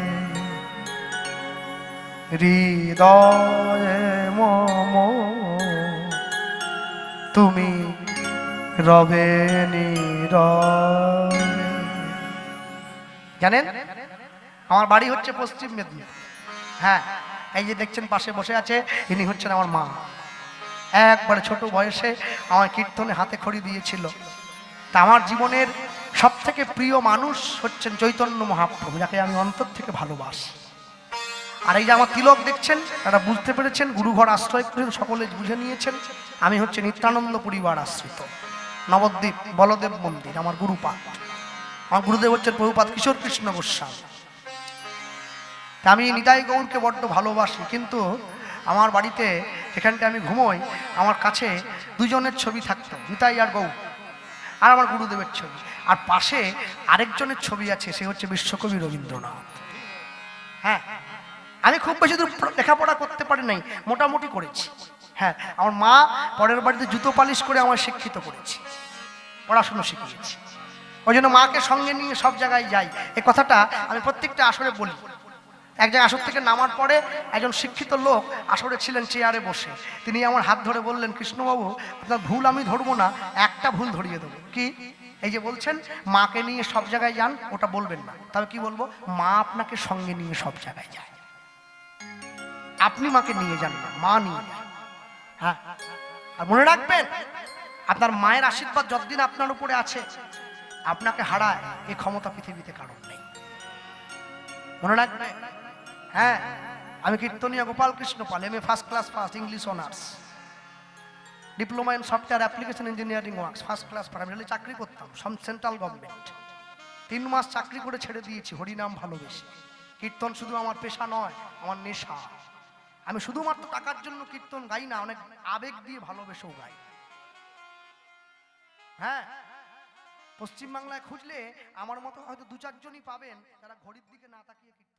হৃদয়ে মম, তুমি রবে নীরবে। জানেন আমার বাড়ি হচ্ছে পশ্চিম মেদিনীপুর। হ্যাঁ, এই যে দেখছেন পাশে বসে আছে, ইনি হচ্ছেন আমার মা। একবারে ছোট বয়সে আমার কীর্তনে হাতে খড়ি দিয়েছিল। তা আমার জীবনের সব থেকে প্রিয় মানুষ হচ্ছেন চৈতন্য মহাপ্রভু, যাকে আমি অন্তর থেকে ভালোবাসি। আর এই যে আমার তিলক দেখছেন, তারা বুঝতে পেরেছেন, গুরুঘর আশ্রয় করেছেন, সকলে বুঝে নিয়েছেন, আমি হচ্ছে নিত্যানন্দ পরিবার আশ্রিত নবদ্বীপ বলদেব মন্দির আমার গুরুপাদ। আমার গুরুদেব হচ্ছেন প্রভুপাদ কিশোর কৃষ্ণ গোস্বামী। আমি নিতাই গৌরকে বড্ড ভালোবাসি, কিন্তু আমার বাড়িতে এখানটা আমি ঘুমোই, আমার কাছে দুজনের ছবি থাকতো, নিতাই আর গৌর, আর আমার গুরুদেবের ছবি, আর পাশে আরেকজনের ছবি আছে, সে হচ্ছে বিশ্বকবি রবীন্দ্রনাথ। হ্যাঁ, আমি খুব বেশি দূর লেখাপড়া করতে পারি নাই, মোটামুটি করেছি। হ্যাঁ, আমার মা পরের বাড়িতে জুতো পালিশ করে আমার শিক্ষিত করেছি, পড়াশুনো শিখিয়েছি। ওই জন্য মাকে সঙ্গে নিয়ে সব জায়গায় যাই। এই কথাটা আমি প্রত্যেকটা আসরে বলি। এক জায়গায় আসর থেকে নামার পরে একজন শিক্ষিত লোক আসরে ছিলেন চেয়ারে বসে, তিনি আমার হাত ধরে বললেন, কৃষ্ণবাবু আপনার ভুল আমি ধরবো না, একটা ভুল ধরিয়ে দেবো। কি? এই যে বলছেন মাকে নিয়ে সব জায়গায় যান, ওটা বলবেন না, তবে কি বলবো? মা আপনাকে সঙ্গে নিয়ে সব জায়গায় যায়, আপনি মাকে নিয়ে যান না, মা নিয়ে যান। হ্যাঁ, আর মনে রাখবেন, আপনার মায়ের আশীর্বাদ যতদিন আপনার উপরে আছে, আপনাকে হারায় এই ক্ষমতা পৃথিবীতে কারণ নেই, মনে রাখবেন। হ্যাঁ, আমি কীর্তনীয় Gopal Krishna Pal, M A first class pass, English honours, diploma in software application engineering works, first class pass. আমি চাকরি করতাম সেন্ট্রাল গভর্নমেন্ট, 3 মাস চাকরি করে ছেড়ে দিয়েছি হরিনাম ভালোবেসে। কীর্তন শুধু আমার পেশা নয়, আমার নেশা। আমি শুধুমাত্র টাকার জন্য কীর্তন গাই না, অনেক আবেগ দিয়ে ভালোবেসেও গাই। হ্যাঁ, পশ্চিমবাংলায় খুঁজলে আমার মতো হয়তো 2-4 জনই পাবেন যারা ঘড়ির দিকে না তাকিয়ে কীর্তন